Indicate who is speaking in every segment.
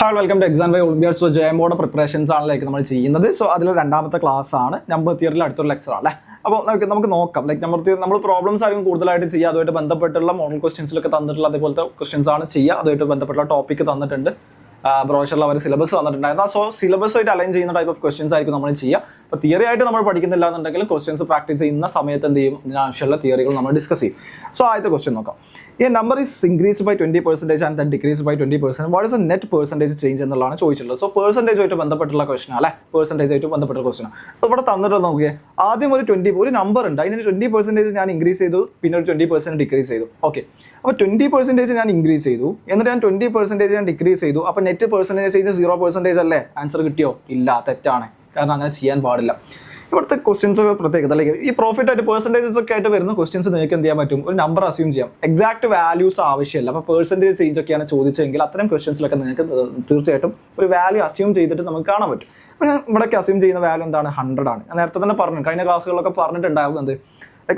Speaker 1: Hi welcome to exam by olympiad. So ജയമോടെ preparations ആണല്ലോ നമ്മൾ ചെയ്യുന്നത്. സോ അതിൽ രണ്ടാമത്തെ ക്ലാസ് ആണ്. നമ്പർ തിയറിയിൽ അടുത്തൊരു ലെക്ചർ ആണ്. അപ്പോൾ നമുക്ക് നോക്കാം. നമ്പർ തിയറി നമ്മൾ പ്രോബ്ലംസ് ആയിരിക്കും കൂടുതലായിട്ട് ചെയ്യുക. അതുമായിട്ട് ബന്ധപ്പെട്ടുള്ള മോഡൽ ക്വസ്റ്റ്യൻസിലൊക്കെ തന്നിട്ടുള്ള അതുപോലത്തെ ക്വസ്റ്റ്യൻസ് ആണ് ചെയ്യുക. അതുമായിട്ട് ബന്ധപ്പെട്ടുള്ള ടോപ്പിക്ക് തന്നിട്ടുണ്ട്. ബ്രോഷറിൽ അവർ സിലബസ് തന്നിട്ടുണ്ടായിരുന്നു. സോ സിലബസായിട്ട് അലൈൻ ചെയ്യുന്ന ടൈപ്പ് ഓഫ് ക്വസ്റ്റ്യൻസ് ആയിരിക്കും നമ്മൾ ചെയ്യുക. അപ്പോൾ തിയറി ആയിട്ട് നമ്മൾ പഠിക്കുന്നില്ല എന്നുണ്ടെങ്കിലും ക്വസ്റ്റ്യൻസ് പ്രാക്ടീസ് ചെയ്യുന്ന സമയത്ത് എന്ത് ചെയ്യും, ഇതിനാവശ്യമുള്ള തിയറികൾ നമ്മൾ ഡിസ്കസ് ചെയ്യും. സോ ആദ്യത്തെ ക്വസ്റ്റ്യൻ നോക്കാം. ഈ number is increase by 20% and then decrease by 20%. What is a net percentage change എന്നുള്ളതാണ് ചോദിച്ചിട്ടുള്ളത്. സോ പെർസെൻറ്റേജുമായിട്ട് ബന്ധപ്പെട്ടുള്ള ക്വസ്റ്റൻ അല്ലേ, പെർസെൻറ്റേജായിട്ട് ബന്ധപ്പെട്ട ക്വസ്റ്റൻ. അപ്പോൾ ഇവിടെ തന്നിട്ട് നോക്കിയേ, ആദ്യം ഒരു നമ്പർ ഉണ്ട്, അതിന് 20% ഞാൻ ഇൻക്രീസ് ചെയ്തു, പിന്നെ ഒരു 20% ഡിക്രീസ് ചെയ്തു. ഓക്കെ, അപ്പോൾ 20% ഞാൻ ഇൻക്രീസ് ചെയ്തു, എന്നിട്ട് ഞാൻ 20% ഞാൻ ഡിക്രീസ് ചെയ്തു. അപ്പോൾ നെറ്റ് പെർസെൻറ്റേജ് ചേഞ്ച് 0% അല്ലേ? ആൻസർ കിട്ടിയോ? ഇല്ല, തെറ്റാണ്. കാരണം അങ്ങനെ ചെയ്യാൻ പാടില്ല. ഇവിടുത്തെ ക്വസ്റ്റ്യൻസ് പ്രത്യേകത അല്ലെങ്കിൽ ഈ പ്രോഫിറ്റ് ആയിട്ട് പെർസെൻറ്റേജസ് ഒക്കെ ആയിട്ട് വരുന്ന ക്വസ്റ്റ്യൻസ് നിങ്ങൾക്ക് എന്ത് ചെയ്യാൻ പറ്റും, ഒരു നമ്പർ അസ്യൂം ചെയ്യാം. എക്സാക്ട് വാല്യൂസ് ആവശ്യമില്ല. അപ്പോൾ പെർസെൻറ്റേജ് ചേഞ്ച് ഒക്കെയാണ് ചോദിച്ചെങ്കിൽ അത്തരം ക്വസ്റ്റ്യൻസിലൊക്കെ നിങ്ങൾക്ക് തീർച്ചയായിട്ടും ഒരു വാല്യൂ അസ്യൂം ചെയ്തിട്ട് നമുക്ക് കാണാൻ പറ്റും. അപ്പോൾ ഞാൻ ഇവിടേക്ക് അസ്യൂം ചെയ്യുന്ന വാല്യൂ എന്താണ്? 100 ആണ്. ഞാൻ നേരത്തെ തന്നെ പറഞ്ഞു, കഴിഞ്ഞ ക്ലാസ്സുകളിലൊക്കെ പറഞ്ഞിട്ടുണ്ടാകുന്നത്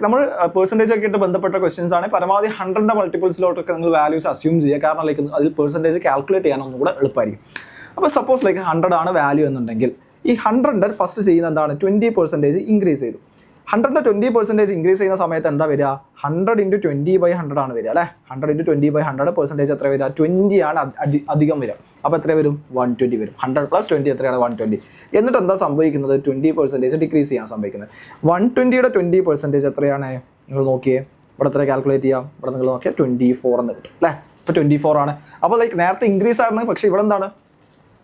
Speaker 1: നമ്മൾ പെർസെൻറ്റേജ് ഒക്കെ ആയിട്ട് ബന്ധപ്പെട്ട ക്വസ്റ്റ്യൻസ് ആണ്. പരമാവധി 100ന്റെ മൾട്ടിപ്പിൾസിലോട്ടൊക്കെ നിങ്ങൾ വാല്യൂസ് അസ്യൂം ചെയ്യുക. കാരണം അതിൽ പെർസെൻറ്റേജ് കാൽക്കുലേറ്റ് ചെയ്യാൻ ഒന്നും കൂടെ എളുപ്പമായിരിക്കും. അപ്പോൾ സപ്പോസ് 100 ആണ് വാല്യൂ എന്നുണ്ടെങ്കിൽ ഈ 100ന്റെ ഫസ്റ്റ് ചെയ്യുന്ന എന്താണ്? 20% ഇൻക്രീസ് ചെയ്തു. 100ന്റെ 20% ഇൻക്രീസ് ചെയ്യുന്ന സമയത്ത് എന്താ വരിക? 100 × 20/100 ആണ് വരിക അല്ലേ? 100 × 20/100 പെർസെൻറ്റേജ് എത്ര വരിക? 20 ആണ് അധികം വരിക. അപ്പോൾ എത്ര വരും? 120 വരും. 100 + 20 എത്രയാണ്? 120. എന്നിട്ട് എന്താ സംഭവിക്കുന്നത്? 20% ഡിക്രീസ് ചെയ്യാൻ സംഭവിക്കുന്നത്. 120യുടെ 20% എത്രയാണ്? നിങ്ങൾ നോക്കിയേ, ഇവിടെ എത്ര കാൽക്കുലേറ്റ് ചെയ്യാം? ഇവിടെ നിങ്ങൾ നോക്കിയാൽ 24 എന്ന് കിട്ടും അല്ലേ? ഇപ്പോൾ 24 ആണ്. അപ്പോൾ നേരത്തെ ഇൻക്രീസ് ആയിരുന്നു, പക്ഷേ ഇവിടെ എന്താണ്?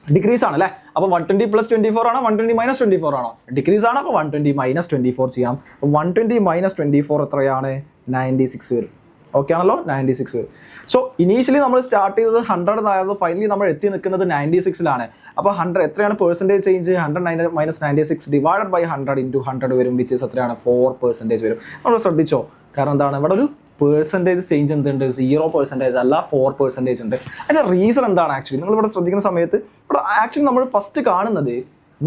Speaker 1: ഡിക്രീസ് ആണ് അല്ലേ? അപ്പോൾ 120 + 24 ആണോ? 120 - 24 ആണോ? ഡിക്രീസ് ആണ്. അപ്പോൾ 120 - 24 ചെയ്യാം. 120 - 24 എത്രയാണ്? 96 വരും. ഓക്കെ ആണല്ലോ? 96 വരും. സോ ഇനീഷ്യലി നമ്മൾ സ്റ്റാർട്ട് ചെയ്തത് 100 ആയിരുന്നു. ഫൈനലി നമ്മൾ എത്തി നിൽക്കുന്നത് 96ലാണ്. അപ്പോൾ 100 എത്രയാണ് പെർസെൻറ്റേജ് ചേഞ്ച്? 100 - 96 ഡിവൈഡഡ് ബൈ 100 × 100 വരും, വിച്ച് ഈസ് എത്രയാണ്? 4% വരും. നമ്മൾ ശ്രദ്ധിച്ചോ? കാരണം എന്താണ് ഇവിടെ ഒരു പെർസെൻറ്റേജ് ചേഞ്ച് എന്തുണ്ട്? 0% അല്ല, 4% ഉണ്ട്. അതിൻ്റെ റീസൺ എന്താണ്? ആക്ച്വലി നിങ്ങളിവിടെ ശ്രദ്ധിക്കുന്ന സമയത്ത് ഇവിടെ ആക്ച്വലി നമ്മൾ ഫസ്റ്റ് കാണുന്നത്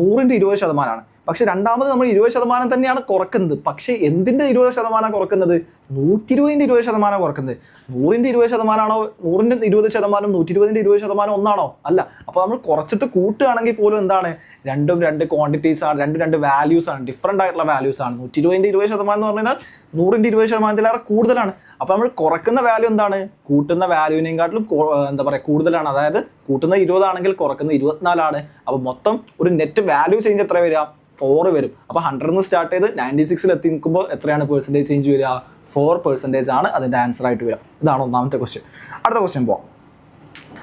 Speaker 1: 100ന്റെ 20%. പക്ഷേ രണ്ടാമത് നമ്മൾ 20% തന്നെയാണ് കുറക്കുന്നത്. പക്ഷേ എന്തിൻ്റെ 20% കുറക്കുന്നത്? 120ന്റെ 20% കുറക്കുന്നത്. 100ന്റെ 20% ആണോ? 100ന്റെ 20%, 120ന്റെ 20% ഒന്നാണോ? അല്ല. അപ്പോൾ നമ്മൾ കുറച്ചിട്ട് കൂട്ടുകയാണെങ്കിൽ പോലും എന്താണ്? രണ്ടും രണ്ട് ക്വാണ്ടിറ്റീസ് ആണ്, രണ്ട് വാല്യൂസ് ആണ്, ഡിഫറെൻ്റ് ആയിട്ടുള്ള വാല്യൂസ് ആണ്. 120ന്റെ 20% എന്ന് പറഞ്ഞാൽ 100ന്റെ 20%-ലേറെ കൂടുതലാണ്. അപ്പോൾ നമ്മൾ കുറക്കുന്ന വാല്യൂ എന്താണ്? കൂട്ടുന്ന വാല്യൂവിനെക്കാട്ടിലും എന്താ പറയുക കൂടുതലാണ്. അതായത് കൂട്ടുന്ന 20 ആണെങ്കിൽ കുറക്കുന്ന 24 ആണ്. അപ്പോൾ മൊത്തം ഒരു നെറ്റ് വാല്യൂ ചേഞ്ച് എത്ര വരിക? 4 വരും. അപ്പോൾ 100 സ്റ്റാർട്ട് ചെയ്ത് 96 എത്തി നിൽക്കുമ്പോൾ എത്രയാണ് പെർസെൻറ്റേജ് ചേഞ്ച് വരിക? 4% ആണ് അതിൻ്റെ ആൻസർ ആയിട്ട് വരിക. ഇതാണ് ഒന്നാമത്തെ ക്വസ്റ്റ്യൻ. അടുത്ത ക്വസ്റ്റ്യൻ പോവാം.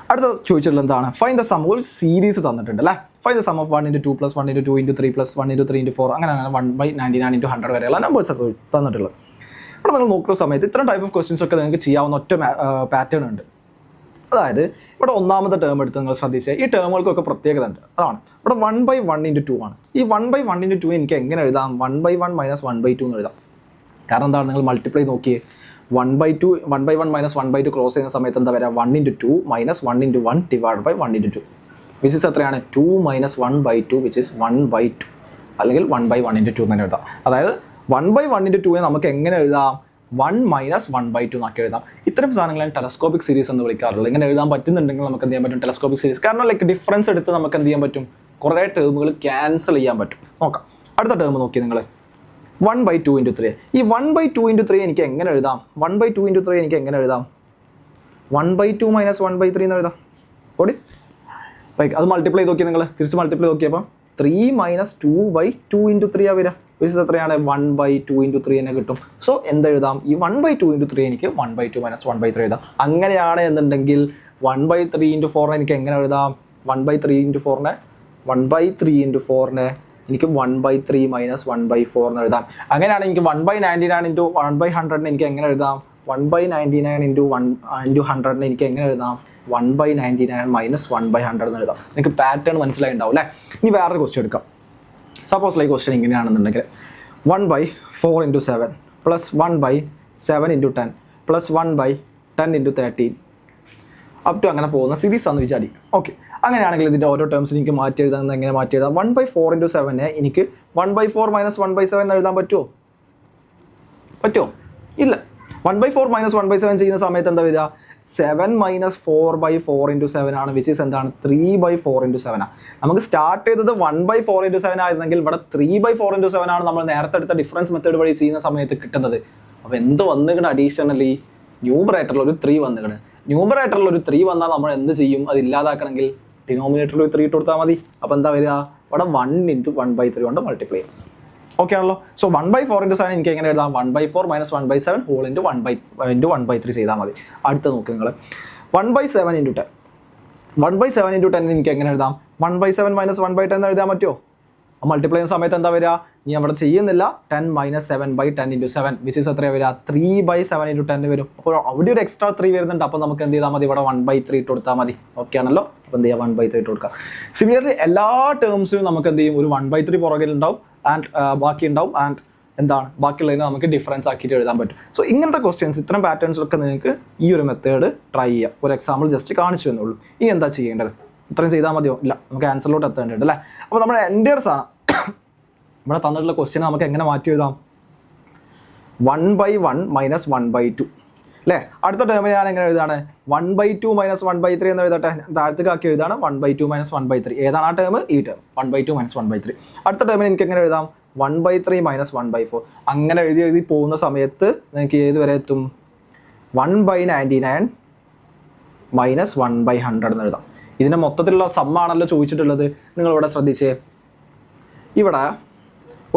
Speaker 1: അടുത്ത ചോദിച്ചിട്ടുള്ളത് എന്താണ്? Find the sum. ഒരു സീരീസ് തന്നിട്ടുണ്ട് അല്ലേ? ഫൈൻഡ് ദ സം ഓഫ് 1 × 2 + 1 × 2 × 3 + 1 × 3 × 4 അങ്ങനെ 1/99 × 100 വരെയുള്ള നമ്പേഴ്സ് തന്നിട്ടുള്ളത്. ഇവിടെ നിങ്ങൾ നോക്കുന്ന സമയത്ത് ഇത്തരം ടൈപ്പ് ഓഫ് ക്വസ്റ്റ്യൻസ് ഒക്കെ നിങ്ങൾക്ക് ചെയ്യാവുന്ന ഒറ്റ പാറ്റേൺ ഉണ്ട്. അതായത് ഇവിടെ ഒന്നാമത്തെ ടേം എടുത്ത് നിങ്ങൾ ശ്രദ്ധിച്ചാൽ ഈ ടേമുകൾക്കൊക്കെ പ്രത്യേകത ഉണ്ട്. അതാണ് ഇവിടെ 1/1 × 2 ആണ്. ഈ 1/1 × 2 എനിക്ക് എങ്ങനെ എഴുതാം? 1/1 - 1/2 എന്ന് എഴുതാം. കാരണം എന്താണ്? നിങ്ങൾ മൾട്ടിപ്ലൈ നോക്കിയേ, 1/2 1/1 - 1/2 ക്രോസ് ചെയ്യുന്ന സമയത്ത് എന്താ വരിക? 1 × 2 - 1 × 1 ഡിവൈഡ് ബൈ 1 × 2 വിച്ച് ഇസ് എത്രയാണ്? 2 - 1/2 വിച്ച് ഇസ് 1/2 അല്ലെങ്കിൽ 1/1 × 2 തന്നെ എഴുതാം. അതായത് 1/1 × 2 നമുക്ക് എങ്ങനെ എഴുതാം? 1 - 1/2 എന്നാക്കി എഴുതാം. ഇത്തരം സാധനങ്ങളാണ് ടെലസ്കോപ്പിക് സീരീസ് എന്ന് വിളിക്കാറുള്ളത്. ഇങ്ങനെ എഴുതാൻ പറ്റുന്നുണ്ടെങ്കിൽ നമുക്ക് എന്ത് ചെയ്യാൻ പറ്റും? Telescopic series. കാരണം ഡിഫറൻസ് എടുത്ത് നമുക്ക് എന്ത് ചെയ്യാൻ പറ്റും? കുറേ ടേമുകൾ ക്യാൻസൽ ചെയ്യാൻ പറ്റും. നോക്കാം. അടുത്ത ടേം നോക്കി നിങ്ങൾ 1/2 × 3. ഈ 1/2 × 3 എനിക്ക് എങ്ങനെ എഴുതാം? 1/2 × 3 എനിക്ക് എങ്ങനെ എഴുതാം? 1/2 - 1/3 എന്ന് എഴുതാം. ഓടി അത് മൾട്ടിപ്ലൈ നോക്കി, നിങ്ങൾ തിരിച്ച് മൾട്ടിപ്ലൈ നോക്കിയപ്പോൾ 3 - 2/2 × 3 വരിക. വിച്ച് എത്രയാണ്? 1/2 × 3 തന്നെ കിട്ടും. സോ എന്തെഴുതാം? ഈ 1/2 × 3 എനിക്ക് 1/2 - 1/3 എഴുതാം. അങ്ങനെയാണ് എന്നുണ്ടെങ്കിൽ 1/3 × 4 എനിക്ക് എങ്ങനെ എഴുതാം? 1/3 × 4 1/3 × 4 എനിക്ക് 1/3 - 1/4 എന്ന് എഴുതാം. അങ്ങനെയാണ് എനിക്ക് 1/99 × 1/100 എനിക്ക് എങ്ങനെ എഴുതാം? 1/99 × 100 എനിക്ക് എങ്ങനെ എഴുതാം? 1/99 - 1/100 എന്ന് എഴുതാം. നിങ്ങൾക്ക് പാറ്റേൺ മനസ്സിലായിട്ടുണ്ടാവും അല്ലേ? ഇനി വേറൊരു ക്വസ്റ്റ്യൻ എടുക്കാം. സപ്പോസ് ലൈക്ക് ക്വസ്റ്റ്യൻ ഇങ്ങനെയാണെന്നുണ്ടെങ്കിൽ 1/4 × 7 + 1/7 × 10 + 1/10 × 13 അപ് ടു അങ്ങനെ പോകുന്ന സീരീസ് ആണെന്ന് വിചാരിക്കും. ഓക്കെ, അങ്ങനെയാണെങ്കിൽ ഇതിൻ്റെ ഓരോ ടേംസിന് എനിക്ക് മാറ്റി എഴുതാൻ എങ്ങനെ മാറ്റി എഴുതാം? 1/4 × 7 എനിക്ക് 1/4 - 1/7 എന്ന് എഴുതാൻ പറ്റുമോ? ഇല്ല. 1/4 - 1/7 ചെയ്യുന്ന സമയത്ത് എന്താ വരിക? 7 - 4/4 × 7 ആണ്, വിച്ച് ഈസ് എന്താണ് 3/4 × 7 ആണ്. നമുക്ക് സ്റ്റാർട്ട് ചെയ്തത് 1/4 × 7 ആയിരുന്നെങ്കിൽ ഇവിടെ 3/4 × 7 ആണ് നമ്മൾ നേരത്തെ എടുത്ത ഡിഫറൻസ് മെത്തേഡ് വഴി ചെയ്യുന്ന സമയത്ത് കിട്ടുന്നത്. അപ്പോൾ എന്ത് വന്നിക്കണം, അഡീഷണലി ന്യൂമറേറ്ററിൽ ഒരു 3 വന്നിക്കണം. ന്യൂമറേറ്ററിൽ ഒരു 3 വന്നാൽ നമ്മൾ എന്ത് ചെയ്യും, അത് ഇല്ലാതാക്കണമെങ്കിൽ ഡിനോമിനേറ്ററിൽ ഒരു 3 ഇട്ട് കൊടുത്താൽ മതി. അപ്പോൾ എന്താ വരിക, ഇവിടെ 1 × 1/3 കൊണ്ട് മൾട്ടിപ്ലൈ ചെയ്യും. ഓക്കെ ആണല്ലോ. സോ 1/4 × 7 എനിക്ക് എങ്ങനെ എഴുതാം, 1/4 - 1/7 ഹോൾ ഇൻറ്റു 1/3 ചെയ്താൽ മതി. അടുത്ത നോക്ക് നിങ്ങൾ, 1/7 × 10. 1/7 × 10 എനിക്ക് എങ്ങനെ എഴുതാം, 1/7 - 1/10 എഴുതാൻ പറ്റുമോ? മൾട്ടിപ്ലൈ ചെയ്യുന്ന സമയത്ത് എന്താ വരിക, നീ അവിടെ ചെയ്യുന്നില്ല, 10 - 7/10 × 7 വിച്ച് ഈസ് എത്രയാണ് വരിക, 3/7 × 10 വരും. അപ്പോൾ അവിടെ ഒരു എക്സ്ട്രാ 3 വരുന്നുണ്ട്. അപ്പോൾ നമുക്ക് എന്ത് ചെയ്താൽ മതി, ഇവിടെ 1/3 ഇട്ട് കൊടുത്താൽ മതി. ഓക്കെ ആണല്ലോ. അപ്പോൾ എന്ത് ചെയ്യുക, 1/3 ഇട്ട് കൊടുക്കുക. സിമിലർലി എല്ലാ ടേംസിലും നമുക്ക് എന്ത് ചെയ്യും, ഒരു 1/3 പുറകിൽ ഉണ്ടാവും ആൻഡ് ബാക്കി ഉണ്ടാവും, ആൻഡ് എന്താണ് ബാക്കിയുള്ളതിന് നമുക്ക് ഡിഫറൻസ് ആക്കിയിട്ട് എഴുതാൻ പറ്റും. സോ ഇങ്ങനത്തെ ക്വസ്റ്റ്യൻസ്, ഇത്തരം പാറ്റേൺസിലൊക്കെ നിങ്ങൾക്ക് ഈ ഒരു മെത്തേഡ് ട്രൈ ചെയ്യാം. ഒരു എക്സാമ്പിൾ ജസ്റ്റ് കാണിച്ചു എന്നുള്ളൂ. ഇനി എന്താ ചെയ്യേണ്ടത്, ഇത്രയും ചെയ്താൽ മതിയോ? ഇല്ല, നമുക്ക് ആൻസറിലോട്ട് എത്തേണ്ടതുണ്ട് അല്ലേ. അപ്പോൾ നമ്മുടെ എൻറ്റയർ സാധനം ഇവിടെ തന്നിട്ടുള്ള ക്വസ്റ്റ്യൻ നമുക്ക് എങ്ങനെ മാറ്റി എഴുതാം, 1/1 - 1/2 അല്ലേ. അടുത്ത ടേമിൽ ഞാൻ എങ്ങനെ എഴുതാണ്, 1/2 - 1/3 എന്ന് എഴുതട്ടെ. താഴത്തേക്ക് ആക്കി എഴുതാണ് 1/2 - 1/3. ഏതാണ് ആ ടേം, ഈ ടേം 1/2 - 1/3. അടുത്ത ടേമിൽ എനിക്ക് എങ്ങനെ എഴുതാം, 1/3 - 1/4. അങ്ങനെ എഴുതി പോകുന്ന സമയത്ത് നിങ്ങൾക്ക് ഏത് വരെ എത്തും, 1/99 - 1/100 എന്ന് എഴുതാം. ഇതിൻ്റെ മൊത്തത്തിലുള്ള സമ്മാണല്ലോ ചോദിച്ചിട്ടുള്ളത്. നിങ്ങളിവിടെ ശ്രദ്ധിച്ചേ, ഇവിടെ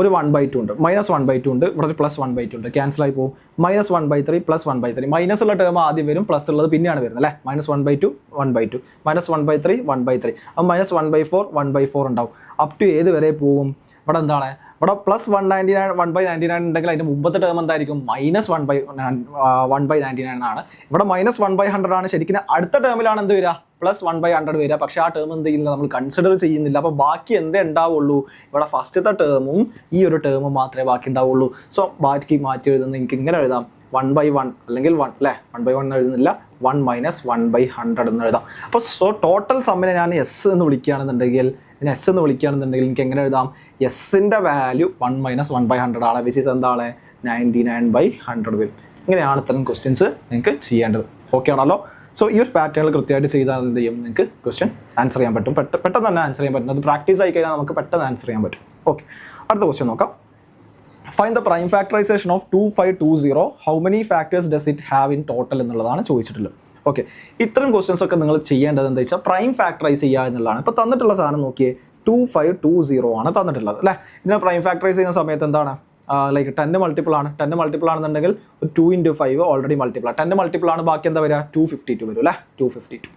Speaker 1: ഒരു 1/2 ഉണ്ട്, -1/2 ഉണ്ട്, ഇവിടെ ഒരു +1/2 ഉണ്ട്, ക്യാൻസൽ ആയി പോകും. -1/3 +1/3. മൈനസ് ഉള്ള ടേം ആദ്യം വരും, പ്ലസ് ഉള്ളത് പിന്നെയാണ് വരുന്നത് അല്ലേ. -1/2 1/2, -1/3 1/3. അപ്പോൾ -1/4 1/4 ഉണ്ടാവും. അപ് ടു ഏത് വരെ പോകും, ഇവിടെ എന്താണ്, ഇവിടെ +199 1/99 ഉണ്ടെങ്കിൽ അതിൻ്റെ മുമ്പത്തെ ടേം എന്തായിരിക്കും, -1/99 ആണ്. ഇവിടെ -1/100 ആണ്. ശരിക്കും അടുത്ത ടേമിലാണ് എന്ത് വരിക, +1/100 വരിക. പക്ഷേ ആ ടേം എന്ത് ചെയ്യുന്നില്ല, നമ്മൾ കൺസിഡർ ചെയ്യുന്നില്ല. അപ്പോൾ ബാക്കി എന്തേ ഉണ്ടാവുള്ളൂ, ഇവിടെ ഫസ്റ്റത്തെ ടേമും ഈ ഒരു ടേമും മാത്രമേ ബാക്കി ഉണ്ടാവുള്ളൂ. സോ ബാക്കി മാറ്റി എഴുതുന്നത് എനിക്ക് ഇങ്ങനെ എഴുതാം, 1/1 അല്ലെങ്കിൽ 1 അല്ലേ, 1/1 എഴുതുന്നില്ല, 1 - 1/100 എന്ന് എഴുതാം. അപ്പോൾ സോ ടോട്ടൽ സമ്മിനെ ഞാൻ എസ് എന്ന് വിളിക്കുകയാണെന്നുണ്ടെങ്കിൽ, എസ് എന്ന് വിളിക്കുകയാണെന്നുണ്ടെങ്കിൽ എനിക്ക് എങ്ങനെ എഴുതാം, എസിൻ്റെ വാല്യൂ 1 - 1/100 ആണ്, വിച്ച് ഈസ് എന്താണ് 99/100 വരും. ഇങ്ങനെയാണ് ഇത്തരം ക്വസ്റ്റ്യൻസ് നിങ്ങൾക്ക് ചെയ്യേണ്ടത്. ഓക്കെ ആണല്ലോ. സോ ഈ ഒരു പാറ്റേണിൽ കൃത്യമായിട്ട് ചെയ്താൽ എന്ത് ചെയ്യും, നിങ്ങൾക്ക് ക്വസ്റ്റ്യൻ ആൻസർ ചെയ്യാൻ പറ്റും. പെട്ടെന്ന് തന്നെ ആൻസർ ചെയ്യാൻ പറ്റും. അത് പ്രാക്ടീസ് ആയി കഴിഞ്ഞാൽ നമുക്ക് പെട്ടെന്ന് ആൻസർ ചെയ്യാൻ പറ്റും. ഓക്കെ, അടുത്ത ക്വസ്റ്റ്യൻ നോക്കാം. Find the prime factorisation of 2520. How many factors does it have in total എന്നുള്ളതാണ് ചോദിച്ചിട്ടുള്ളത്. ഓക്കെ, ഇത്തരം ക്വസ്റ്റ്യൻസ് ഒക്കെ നിങ്ങൾ ചെയ്യേണ്ടത് എന്താ വെച്ചാൽ പ്രൈം ഫാക്ടറൈസ് ചെയ്യുക എന്നുള്ളതാണ്. ഇപ്പോൾ തന്നിട്ടുള്ള സാധനം നോക്കിയേ, 2520 ആണ് തന്നിട്ടുള്ളത് അല്ലേ. ഇതിനെ പ്രൈം ഫാക്ടറൈസ് ചെയ്യുന്ന സമയത്ത് എന്താണ്, ലൈക്ക് 10 മൾട്ടിപ്പിൾ ആണ്. 10 മൾട്ടിപ്പിൾ ആണെന്നുണ്ടെങ്കിൽ 2 × 5 ഓൾറെഡി മൾട്ടിപ്പിൾ ആണ്. 10 മൾട്ടിപ്പിൾ ആണ്, ബാക്കി എന്താ വരിക, 252 വരും അല്ലേ, 252.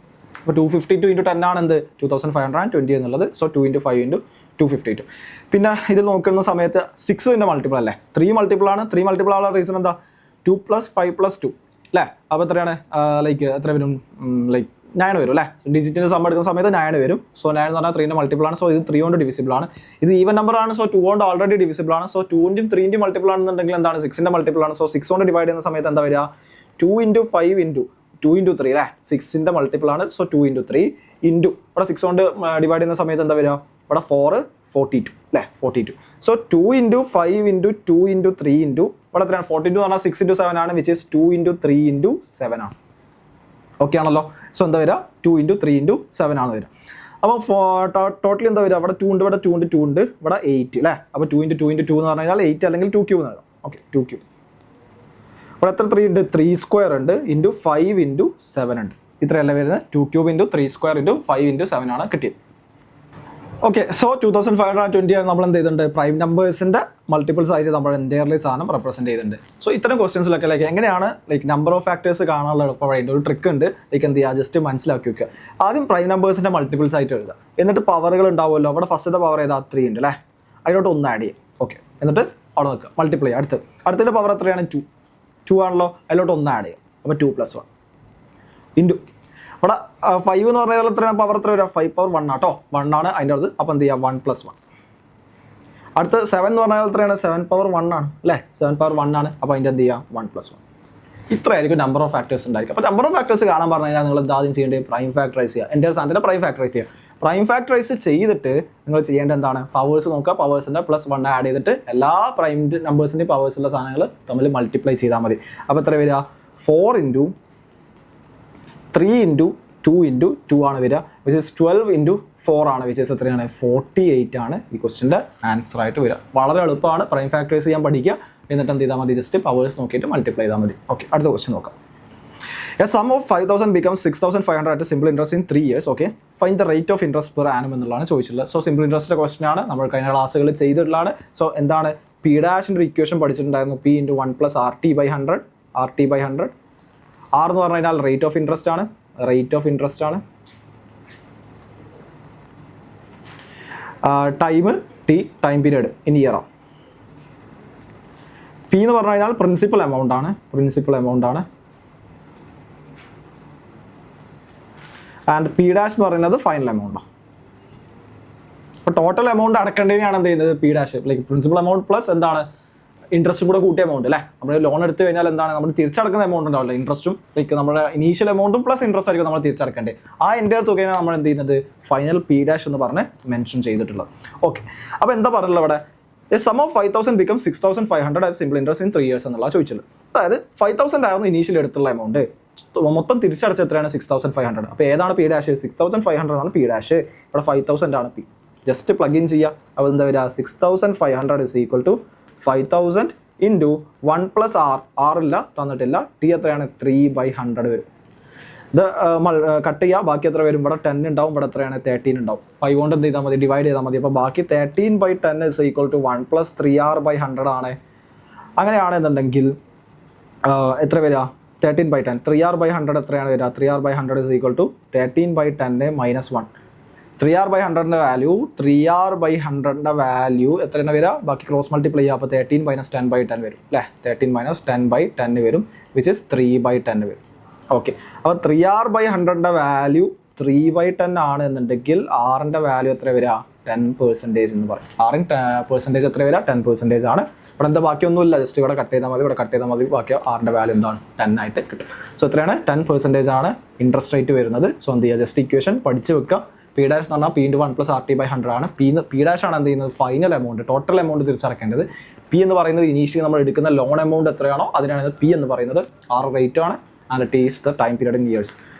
Speaker 1: അപ്പോൾ 252 × 10 ആണ് എന്ത്, 2520 എന്നുള്ളത്. സോ 2 × 5 × 252. പിന്നെ ഇതിൽ നോക്കുന്ന സമയത്ത് 6ൻ്റെ മൾട്ടിപ്പിൾ അല്ലേ, 3 മൾട്ടിപ്പിൾ ആണ്. 3 മൾട്ടിപ്പിൾ ആവുള്ള റീസൺ എന്താ, 2 + 5 + 2 അല്ലേ. അപ്പോൾ എത്രയാണ്, ലൈക്ക് എത്ര വരും, ലൈക്ക് 9 വരും അല്ലേ. ഡിജിറ്റിൻ്റെ സം എടുക്കുന്ന സമയത്ത് 9 വരും. സോ 9 എന്ന് പറഞ്ഞാൽ 3ൻ്റെ മൾട്ടിപ്പിൾ ആണ്. സോ ഇത് 3 കൊണ്ട് ഡിവിസിബിൾ ആണ്. ഇത് ഈവൻ നമ്പർ ആണ്. സോ 2 കൊണ്ട് ഓൾറെഡി ഡിവിസിബിൾ ആണ്. സോ 2ൻ്റെയും 3ൻ്റെയും മൾട്ടിപ്പിൾ ആണെന്നുണ്ടെങ്കിൽ എന്താണ്, 6ൻ്റെ മൾട്ടിപ്പിൾ ആണ്. സോ 6 കൊണ്ട് ഡിവൈഡ് ചെയ്യുന്ന സമയത്ത് എന്താ വരിക, 2 × 5 × 2 × 3 അല്ലേ, 6ൻ്റെ മൾട്ടിപ്പിൾ ആണ്. സോ 2 × 3 ഇൻറ്റു ഇവിടെ 6 കൊണ്ട് ഡിവൈഡ് ചെയ്യുന്ന സമയത്ത് എന്താ വരിക, ഇവിടെ 4 42 അല്ലേ, 42. സോ 2 × 5 × 2 × 3 ഇൻറ്റു ഇവിടെ എത്രയാണ്, 42 എന്ന് പറഞ്ഞാൽ 6 × 7 ആണ്, വിച്ച് ഈസ് 2 × 3 × 7 ആണ്. ഓക്കെ ആണല്ലോ. സോ എന്താ വരിക, 2 × 3 × 7 ആണ് വരിക. അപ്പോൾ ടോട്ടലി എന്താ വരിക, ഇവിടെ 2 ഉണ്ട്, ഇവിടെ 2 ഉണ്ട്, 2 ഉണ്ട്, ഇവിടെ 8 അല്ലേ. അപ്പോൾ 2 × 2 × 2 എന്ന് പറഞ്ഞു കഴിഞ്ഞാൽ 8 അല്ലെങ്കിൽ 2³ എന്ന് എഴുതാം. ഓക്കെ, 2³. ഇവിടെ എത്ര 3 ഉണ്ട്, 3² ഉണ്ട്, ഇൻറ്റു 5 × 7 ഉണ്ട്. ഇത്രയല്ല വരുന്നത്, 2³ × 3² × 5 × 7 ആണ് കിട്ടിയത്. ഓക്കെ, സോ 2520 ആണ് നമ്മൾ എന്ത് ചെയ്തിട്ടുണ്ട്, പ്രൈം നമ്പേഴ്സിൻ്റെ മൾട്ടിപ്പിൾസ് ആയിട്ട് നമ്മൾ എൻ്റയർലി സാധനം റെപ്രസെൻറ്റ് ചെയ്തിട്ടുണ്ട്. സോ ഇത്തരം ക്വസ്റ്റ്യൻസിലൊക്കെ ലൈക്ക് എങ്ങനെയാണ് ലൈക്ക് നമ്പർ ഓഫ് ഫാക്ടേഴ്സ് കാണാനുള്ള എളുപ്പമായിട്ട് ഒരു ട്രിക്ക് ഉണ്ട്. ലൈക്ക് എന്ത് ചെയ്യുക, ജസ്റ്റ് മനസ്സിലാക്കി വെക്കുക. ആദ്യം പ്രൈം നമ്പേഴ്സിൻ്റെ മൾട്ടിപ്പിൾസ് ആയിട്ട് എഴുതുക. എന്നിട്ട് പവറുകൾ ഉണ്ടാവുമല്ലോ, അവിടെ ഫസ്റ്റത്തെ പവർ ഏതാ, 3 ഉണ്ട് അല്ലേ. അതിലോട്ട് 1 ആഡ് ചെയ്യും. ഓക്കെ, എന്നിട്ട് അവിടെ നിൽക്കുക, മൾട്ടിപ്ലൈ ചെയ്യുക. അടുത്തതിൻ്റെ പവർ എത്രയാണ്, 2 ആണല്ലോ, അതിലോട്ട് 1 ആഡ് ചെയ്യും. അപ്പോൾ 2 + 1 ഇൻറ്റു ഇവിടെ 5 എന്ന് പറഞ്ഞാൽ എത്രയാണ്, പവർ എത്ര വരിക, 5 × 1 ആട്ടോ, 1 ആണ് അതിൻ്റെ അടുത്ത്. അപ്പോൾ എന്ത് ചെയ്യുക, 1 + 1. അടുത്ത് 7 എന്ന് പറഞ്ഞാൽ എത്രയാണ്, 7 × 1 ആണ് അല്ലേ, 7 × 1 ആണ്. അപ്പോൾ അതിൻ്റെ എന്ത് ചെയ്യുക, 1 + 1. ഇത്രയായിരിക്കും നമ്പർ ഓഫ് ഫാക്ടേഴ്സ് ഉണ്ടായിരിക്കും. അപ്പോൾ നമ്പർ ഓഫ് ഫാക്ടേഴ്സ് കാണാൻ പറഞ്ഞു കഴിഞ്ഞാൽ നിങ്ങൾ ആദ്യം ചെയ്യേണ്ടത് പ്രൈം ഫാക്ടറൈസ് ചെയ്യുക. എൻ്റെ സാധനത്തിൻ്റെ പ്രൈം ഫാക്ടറൈസ് ചെയ്യുക. പ്രൈം ഫാക്ടറൈസ് ചെയ്തിട്ട് നിങ്ങൾ ചെയ്യേണ്ടത് എന്താണ്, പവേഴ്സ് നോക്കുക, പവേഴ്സിൻ്റെ +1 ആഡ് ചെയ്തിട്ട് എല്ലാ പ്രൈം നമ്പേഴ്സിൻ്റെയും പവേഴ്സുള്ള സാധനങ്ങൾ തമ്മിൽ മൾട്ടിപ്ലൈ ചെയ്താൽ മതി. അപ്പോൾ എത്ര വരിക, 4 × 3 ഇൻറ്റു 2 ഇൻറ്റു 2 ആണ് വരിക, വിച്ച് ഇസ് 12 ഇൻറ്റു 4 ആണ്, വിച്ച് ഇസ് എത്രയാണ് 48 ആണ് ഈ ക്വസ്റ്റിൻ്റെ ആൻസർ ആയിട്ട് വരിക. വളരെ എളുപ്പമാണ്, പ്രൈം ഫാക്ടേഴ്സ് ചെയ്യാൻ പഠിക്കുക, എന്നിട്ട് എന്ത് ചെയ്താൽ മതി, ജസ്റ്റ് പവേഴ്സ് നോക്കിയിട്ട് മൾട്ടിപ്ലൈ ചെയ്താൽ മതി. ഓക്കെ, അടുത്ത ക്വസ്റ്റ്യൻ നോക്കാം. A sum of 5,000 becomes 6,500 at a simple interest in 3 years. Okay, find the rate of interest per annum എന്നുള്ളതാണ് ചോദിച്ചിട്ടുള്ളത്. സോ സിമ്പിൾ ഇൻട്രസ്റ്റ് ക്വസ്റ്റൻ ആണ്, നമ്മൾ കഴിഞ്ഞ ക്ലാസ്സുകളിൽ ചെയ്തിട്ടുള്ളതാണ്. സോ എന്താണ് പി ഡാഷിൻ്റെ ഒരു ഇക്വേഷൻ പഠിച്ചിട്ടുണ്ടായിരുന്നു, P into 1 + RT/100, RT/100. R എന്ന് പറഞ്ഞു കഴിഞ്ഞാൽ റേറ്റ് ഓഫ് ഇൻട്രസ്റ്റ് ആണ്, റേറ്റ് ഓഫ് ഇൻട്രസ്റ്റ് ആണ്. Time T, time period in year ആണ്. പി എന്ന് പറഞ്ഞു കഴിഞ്ഞാൽ പ്രിൻസിപ്പൽ എമൗണ്ട് ആണ്, പ്രിൻസിപ്പൽ എമൗണ്ട് ആണ്. ആൻഡ് പി ഡാഷ് എന്ന് പറയുന്നത് ഫൈനൽ എമൗണ്ടാണ്. അപ്പോൾ ടോട്ടൽ എമൗണ്ട് അടക്കേണ്ടതിനാണ് എന്ത് ചെയ്യുന്നത്, P dash like principal amount plus എന്താണ് ഇൻട്രസ്റ്റ് കൂടെ കൂട്ടിയ എമൗണ്ട് അല്ലേ. നമ്മൾ ലോൺ എടുത്തു കഴിഞ്ഞാൽ എന്താണ് നമ്മൾ തിരിച്ചടക്കുന്ന എമൗണ്ട് ഉണ്ടാവില്ല, ഇൻട്രസ്റ്റും ലൈക്ക് നമ്മുടെ ഇനീഷ്യൽ എമൗണ്ടും പ്ലസ് ഇൻട്രസ്റ്റ് ആയിരിക്കും നമ്മൾ തിരിച്ചടക്കേണ്ടത്. ആ എൻ്റെ തുകയാണ് നമ്മൾ എന്ത് ചെയ്യുന്നത് ഫൈനൽ പി ഡാഷ് എന്ന് പറഞ്ഞ് മെൻഷൻ ചെയ്തിട്ടുള്ളത്. ഓക്കെ, അപ്പോൾ എന്താ പറയുള്ളത് ഇവിടെ, A some of 5,000 becomes 6,500 at simple interest in 3 years എന്നുള്ള ചോദിച്ചത്. അതായത് 5,000 ആയിരുന്നു ഇനീഷ്യൽ എടുത്തുള്ള എമൗണ്ട്, മൊത്തം തിരിച്ചടച്ച എത്രയാണ് 6,500. അപ്പോൾ ഏതാണ് പി ഡാഷ്, 6,500 ആണ് പി ഡാഷ്, ഇവിടെ 5,000 ആണ് പി. ജസ്റ്റ് പ്ലഗ് ഇൻ ചെയ്യുക, അപ്പോൾ എന്താ വരിക 6,500 is equal to 5,000 into 1 + R, R ഇല്ല തന്നിട്ടില്ല, ടി എത്രയാണ് 3/100 വരും. ഇത് കട്ട് ചെയ്യുക, ബാക്കി എത്ര വരും, ഇവിടെ 10 ഉണ്ടാവും, ഇവിടെ എത്രയാണ് 13 ഉണ്ടാവും. 5 കൊണ്ട് എന്ത് ചെയ്താൽ മതി, ഡിവൈഡ് ചെയ്താൽ മതി. അപ്പോൾ ബാക്കി 13/10 is equal to 1 + 3R/100 ആണ്. അങ്ങനെയാണെന്നുണ്ടെങ്കിൽ എത്ര വരിക 13/10, 3R/100 എത്രയാണ് വരിക, 3R/100 is equal to 13/10 - 1. 3R/100ൻ്റെ value 3R/100ൻ്റെ value എത്രയാണ് വരിക, ബാക്കി ക്രോസ് മൾട്ടിപ്ലൈ ചെയ്യുക, അപ്പോൾ 13 - 10/10 വരും അല്ലേ, 13 - 10/10 വരും, വിച്ച് ഇസ് 3/10 വരും. ഓക്കെ, അപ്പോൾ 3R/100ൻ്റെ വാല്യൂ 3/10 ആണ് എന്നുണ്ടെങ്കിൽ ആറിൻ്റെ വാല്യൂ എത്ര വരിക 10% എന്ന് പറയും. ആറിന് പെർസെൻറ്റേജ് എത്ര വരിക 10% ആണ്. ഇവിടെ എന്താ ബാക്കിയൊന്നുമില്ല, ജസ്റ്റ് ഇവിടെ കട്ട് ചെയ്താൽ മതി, ഇവിടെ കട്ട് ചെയ്താൽ മതി, ബാക്കി ആറിൻ്റെ വാല്യൂ എന്താണ് 10 ആയിട്ട് കിട്ടും. സോ എത്രയാണ് 10% ആണ് ഇൻട്രസ്റ്റ് റേറ്റ് വരുന്നത്. സോ എന്ത് ചെയ്യുക, ജസ്റ്റ് ഇക്വേഷൻ പഠിച്ച് വെക്കുക. പി ഡാഷ് എന്ന് പറഞ്ഞാൽ പി ഇൻറ്റു 1 + RT/100 ആണ്. പി ഡാഷ് ആണ് എന്ത് ചെയ്യുന്നത് ഫൈനൽ എമൗണ്ട്, ടോട്ടൽ എമൗണ്ട് തിരിച്ചടക്കേണ്ടത്. പി എന്ന് പറയുന്നത് ഇനീഷ്യലി നമ്മൾ എടുക്കുന്ന ലോൺ എമൗണ്ട് എത്രയാണോ അതിനാണ് പി എന്ന് പറയുന്നത്. ആർ റേറ്റ് ആണ്, and T is the time period in years.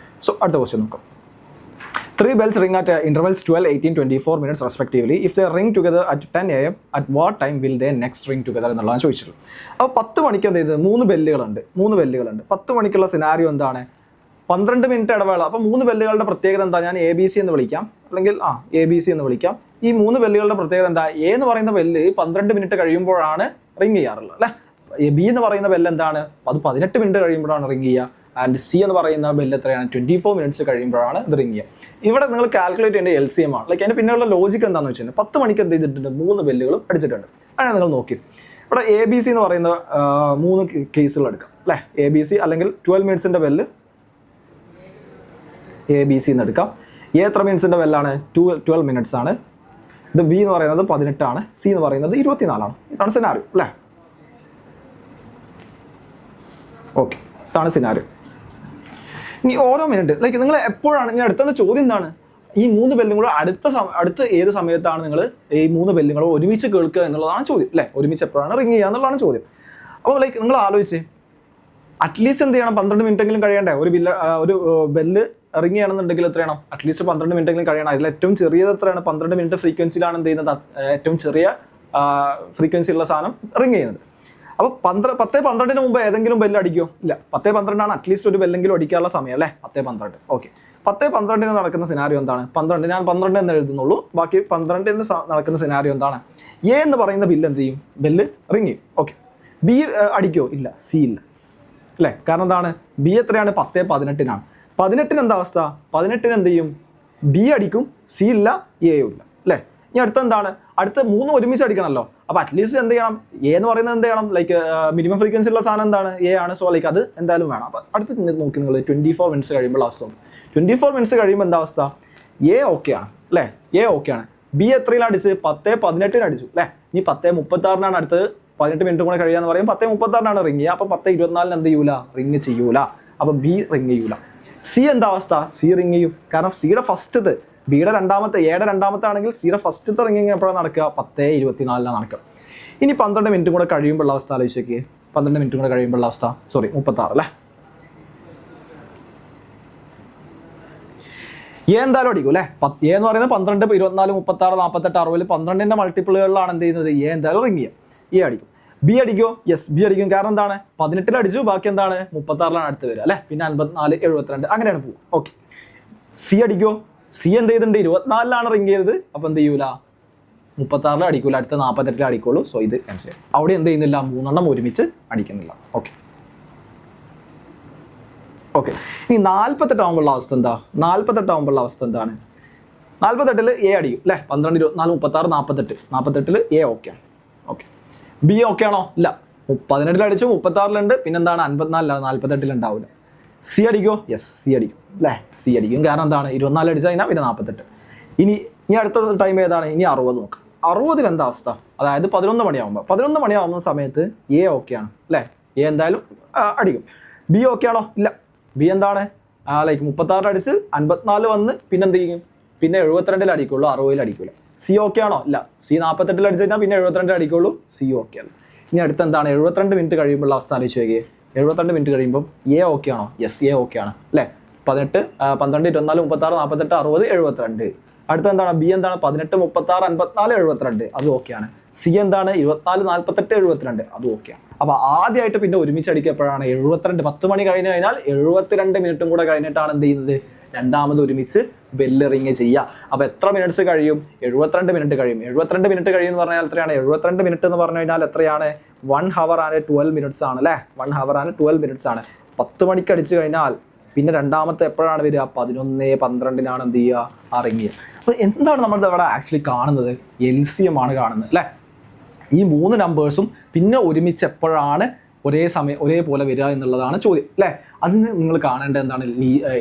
Speaker 1: So അടുത്ത ക്വസ്റ്റ്യൻ നോക്കാം. 3 bells ring at intervals 12, 18, 24 minutes respectively. If they ring together at 10 AM, at what time will they next ring together എന്നുള്ളതാണ് ചോദിച്ചിട്ടുള്ളത്. അപ്പോൾ 10 മണിക്ക് എന്ത് ചെയ്ത് 3 ബെല്ലുകളുണ്ട്. 10 മണിക്കുള്ള സിനാരിയോ എന്താണ്, 12 മിനിറ്റ് ഇടവേള. അപ്പോൾ 3 ബെല്ലുകളുടെ പ്രത്യേകത എന്താ, ഞാൻ ABC എന്ന് വിളിക്കാം, അല്ലെങ്കിൽ ABC എന്ന് വിളിക്കാം. ഈ 3 ബെല്ലുകളുടെ പ്രത്യേകത എന്താ, എ എന്ന് പറയുന്ന ബെല്ല് 12 മിനിറ്റ് കഴിയുമ്പോഴാണ് റിങ് ചെയ്യാറുള്ളത് അല്ലേ. ബി എന്ന് പറയുന്ന ബെല്ല് എന്താണ്, അത് 18 മിനിറ്റ് കഴിയുമ്പോഴാണ് റിങ് ചെയ്യുക. ആൻഡ് സി എന്ന് പറയുന്ന ബെല്ല് എത്രയാണ് 24 മിനിറ്റ്സ് കഴിയുമ്പോഴാണ് ഇത് റിങ് ചെയ്യുക. ഇവിടെ നിങ്ങൾ കാൽക്കുലേറ്റ് ചെയ്യേണ്ട LCM ആണ്. ലൈക്ക് അതിൻ്റെ പിന്നെയുള്ള ലോജിക്ക് എന്താണെന്ന് വെച്ച് കഴിഞ്ഞാൽ 10 മണിക്ക് എന്ത് ചെയ്തിട്ടുണ്ട് 3 ബെല്ലുകളും അടിച്ചിട്ടുണ്ട്. അങ്ങനെ നിങ്ങൾ നോക്കി ഇവിടെ ABC എന്ന് പറയുന്ന 3 കേസുകൾ എടുക്കാം അല്ലേ. ABC അല്ലെങ്കിൽ 12 മിനിറ്റ്സിൻ്റെ ബെല്ല് ABC എന്ന് എടുക്കാം. എത്ര മിനിറ്റ്സിൻ്റെ ബെല്ലാണ് 12 മിനിറ്റ്സ് ആണ്. ഇത് ബി എന്ന് പറയുന്നത് 18 ആണ്, സി എന്ന് പറയുന്നത് 24 ആണ്. ഇതാണ് സിനാരിയോ അല്ലേ. ഓക്കെ, ഇതാണ് സിനാരിയോ. ഇനി ഓരോ മിനിറ്റ് ലൈക്ക് നിങ്ങൾ എപ്പോഴാണ്, ഇനി അടുത്ത ചോദ്യം എന്താണ്, ഈ 3 ബെല്ലും കൂടെ അടുത്ത ഏത് സമയത്താണ് നിങ്ങൾ ഈ 3 ബെല്ലും കൂടെ ഒരുമിച്ച് കേൾക്കുക എന്നുള്ളതാണ് ചോദ്യം അല്ലേ. ഒരുമിച്ച് എപ്പോഴാണ് റിങ് ചെയ്യുക എന്നുള്ളതാണ് ചോദ്യം. അപ്പോൾ ലൈക്ക് നിങ്ങൾ ആലോചിച്ച് അറ്റ്ലീസ്റ്റ് എന്ത് ചെയ്യണം, 12 മിനിറ്റെങ്കിലും കഴിയണ്ടേ ഒരു ബെല്ല് റിങ് ചെയ്യണമെന്നുണ്ടെങ്കിൽ എത്രയാണ്, അറ്റ്ലീസ്റ്റ് 12 മിനിറ്റെങ്കിലും കഴിയണം. അതിൽ ഏറ്റവും ചെറിയത് എത്രയാണ്, 12 മിനിറ്റ് ഫ്രീക്വൻസിയിലാണ് എന്ത് ചെയ്യുന്നത്, ഏറ്റവും ചെറിയ ഫ്രീക്വൻസിയുള്ള സാധനം റിങ് ചെയ്യുന്നത്. അപ്പോൾ 10-12 മുമ്പ് ഏതെങ്കിലും ബെല്ല് അടിക്കുമോ, ഇല്ല. 10-12 അറ്റ്ലീസ്റ്റ് ഒരു ബെല്ലെങ്കിലും അടിക്കാനുള്ള സമയം അല്ലേ, 10-12. ഓക്കെ, 10-12 നടക്കുന്ന സിനാരിയോ എന്താണ്, 12 ഞാൻ 12 എന്ന് എഴുതുന്നുള്ളൂ, ബാക്കി 12 നടക്കുന്ന സിനാരിയോ എന്താണ്, എ എന്ന് പറയുന്ന ബില്ല് എന്ത് ചെയ്യും, ബെല്ല് റിങ് ചെയ്യും. ഓക്കെ, ബി അടിക്കുമോ, ഇല്ല, സി ഇല്ല അല്ലേ. കാരണം എന്താണ്, ബി എത്രയാണ് 10-18 18 എന്താ അവസ്ഥ, 18 എന്ത് ചെയ്യും, ബി അടിക്കും, സി ഇല്ല, എയും ഇല്ല അല്ലേ. ഇനി അടുത്ത എന്താണ്, അടുത്ത 3 ഒരുമിച്ച് അടിക്കണമല്ലോ. അപ്പോൾ അറ്റ്ലീസ്റ്റ് എന്ത് ചെയ്യണം, എ എന്ന് പറയുന്നത് എന്ത് ചെയ്യണം, ലൈക്ക് മിനിമം ഫ്രീക്വൻസി ഉള്ള സാധനം എന്താണ്, എ ആണ്. സോ ലൈക്ക് അത് എന്തായാലും വേണം. അപ്പോൾ അടുത്ത് നോക്കി നിങ്ങൾ 24 മിനിറ്റ്സ് കഴിയുമ്പോൾ അവസ്ഥ 24 മിനിറ്റ്സ് കഴിയുമ്പോൾ എന്താ അവസ്ഥ, എ ഓക്കെ ആണ് അല്ലേ, എ ഓക്കെ ആണ്. ബി എത്രയിലാണ് അടിച്ച്, 10-18 അടിച്ചു അല്ലേ. ഇനി 10-36 അടുത്തത് 18 മിനിറ്റ് കൂടെ കഴിയാന്ന് പറയും, 10-36 റിങ് ചെയ്യുക. അപ്പോൾ 10-24 എന്ത് ചെയ്യൂല, റിങ് ചെയ്യൂല. അപ്പോൾ ബി റിങ് ചെയ്യൂല. സി എന്താ അവസ്ഥ, സി റിങ് ചെയ്യും. കാരണം സിയുടെ ഫസ്റ്റത്തെ, ബിയുടെ രണ്ടാമത്തെ, എയുടെ രണ്ടാമത്തെ ആണെങ്കിൽ സിയുടെ ഫസ്റ്റത്തെ റിങ്ങിങ് എപ്പോഴാണ് നടക്കുക, 10-24 നടക്കുക. ഇനി 12 മിനിറ്റ് കൂടെ കഴിയുമ്പോഴുള്ള അവസ്ഥ ആലോചിച്ചേക്ക്, 12 മിനിറ്റ് കൂടെ കഴിയുമ്പോഴുള്ള അവസ്ഥ, 36 അല്ലേ. എ എന്തായാലും അടിക്കും അല്ലേ. എ എന്ന് പറയുന്നത് 12, 24, 36, 48, 60 12ന്റെ മൾട്ടിപ്പിളുകളിലാണ് എന്ത് ചെയ്യുന്നത്, എ എന്തായാലും റിങ് ചെയ്യാം. എ അടിക്കും. ബി അടിക്കോ? യെസ്, ബി അടിക്കും. കാരണം എന്താണ്, 18 അടിച്ചു, ബാക്കി എന്താണ് 36 അടുത്ത് വരിക അല്ലേ. പിന്നെ 54, 72 അങ്ങനെയാണ് പോകും. ഓക്കെ. സി അടിക്കോ? സി എന്ത് ചെയ്തിട്ടുണ്ട്, 24 റിങ് ചെയ്തത്. അപ്പോൾ എന്ത് ചെയ്യൂല, 36 അടിക്കൂല, അടുത്ത 48 അടിക്കുള്ളൂ. സോ ഇത് ക്യാൻസൽ ചെയ്യും. അവിടെ എന്ത് ചെയ്യുന്നില്ല, 3 ഒരുമിച്ച് അടിക്കുന്നില്ല. Okay okay. ഇനി 48 ആകുമ്പോഴുള്ള അവസ്ഥ എന്താ? 48 ആകുമ്പോഴുള്ള അവസ്ഥ എന്താണ്? 48 എ അടിക്കും അല്ലേ. 12, 24, 36, 48. 48 എ ഓക്കെ ആണ്. ഓക്കെ. ബി ഓക്കെ ആണോ? ഇല്ല. 18 അടിച്ചു, 36 പിന്നെന്താണ് 54, 48 ഉണ്ടാവില്ല. സി അടിക്കോ? യെസ്, സി അടിക്കും അല്ലേ. സി അടിക്കും. കാരണം എന്താണ്, 24 അടിച്ചാൽ കഴിഞ്ഞാൽ പിന്നെ 48. ഇനി അടുത്ത ടൈം ഏതാണ്? ഇനി 60 നോക്കാം. 60 എന്താ അവസ്ഥ? അതായത് 11 മണിയാകുമ്പോൾ സമയത്ത് എ ഓക്കെ ആണ് അല്ലേ. എ എന്തായാലും അടിക്കും. ബി ഓക്കെ ആണോ? ഇല്ല. ബി എന്താണ്, ലൈക്ക് 36 അടിച്ച് 54 വന്ന് പിന്നെന്ത് ചെയ്യും, പിന്നെ 72 അടിക്കുള്ളൂ, 60 അടിക്കില്ല. സി ഓക്കെ ആണോ? ഇല്ല. സി 48 അടിച്ചു കഴിഞ്ഞാൽ പിന്നെ 72 അടിക്കുള്ളൂ. സി ഓക്കെ ആണ്. ഇനി അടുത്ത് എന്താണ്, 72 മിനിറ്റ് കഴിയുമ്പോൾ അവസ്ഥ ആലോചിച്ച് നോക്കിയേ. 72 മിനിറ്റ് കഴിയുമ്പോൾ എ ഓക്കെ ആണോ? യെസ്, എ ഓക്കെ ആണ് അല്ലേ. 18, 12, 24, 36, 48, 60, 72. അടുത്ത എന്താണ്, ബി എന്താണ്, 18, 36, 54, 72 അത് ഓക്കെയാണ്. സി എന്താണ്, 24, 48, 72 അത് ഓക്കെയാണ്. അപ്പൊ ആദ്യമായിട്ട് പിന്നെ ഒരുമിച്ച് അടിക്കുക എപ്പോഴാണ്, 72, 10 മണി കഴിഞ്ഞ് കഴിഞ്ഞാൽ 72 മിനിറ്റും കൂടെ കഴിഞ്ഞിട്ടാണ് എന്ത് ചെയ്യുന്നത്, രണ്ടാമത് ഒരുമിച്ച് ബെല്ല് റിങ് ചെയ്യുക. അപ്പൊ എത്ര മിനിറ്റ്സ് കഴിയും? 72 മിനിറ്റ് കഴിയും. 72 മിനിറ്റ് കഴിയും എന്ന് പറഞ്ഞാൽ എത്രയാണ്? 72 മിനിറ്റ് എന്ന് പറഞ്ഞു കഴിഞ്ഞാൽ എത്രയാണ്? 1 hour and 12 minutes ആണ് അല്ലേ. 1 hour and 12 minutes ആണ്. 10 മണിക്ക് അടിച്ചു കഴിഞ്ഞാൽ പിന്നെ രണ്ടാമത്തെ എപ്പോഴാണ് വരിക? 11, 12 എന്ത് ചെയ്യുക, ആ റിങ് ചെയ്യുക. അപ്പൊ എന്താണ് നമ്മൾ ഇവിടെ ആക്ച്വലി കാണുന്നത്? LCM ആണ് കാണുന്നത് അല്ലേ. ഈ 3 നമ്പേഴ്സും പിന്നെ ഒരുമിച്ച് എപ്പോഴാണ് ഒരേ സമയം ഒരേപോലെ വരിക എന്നുള്ളതാണ് ചോദ്യം അല്ലേ. അതിന് നിങ്ങൾ കാണേണ്ടത് എന്താണ്,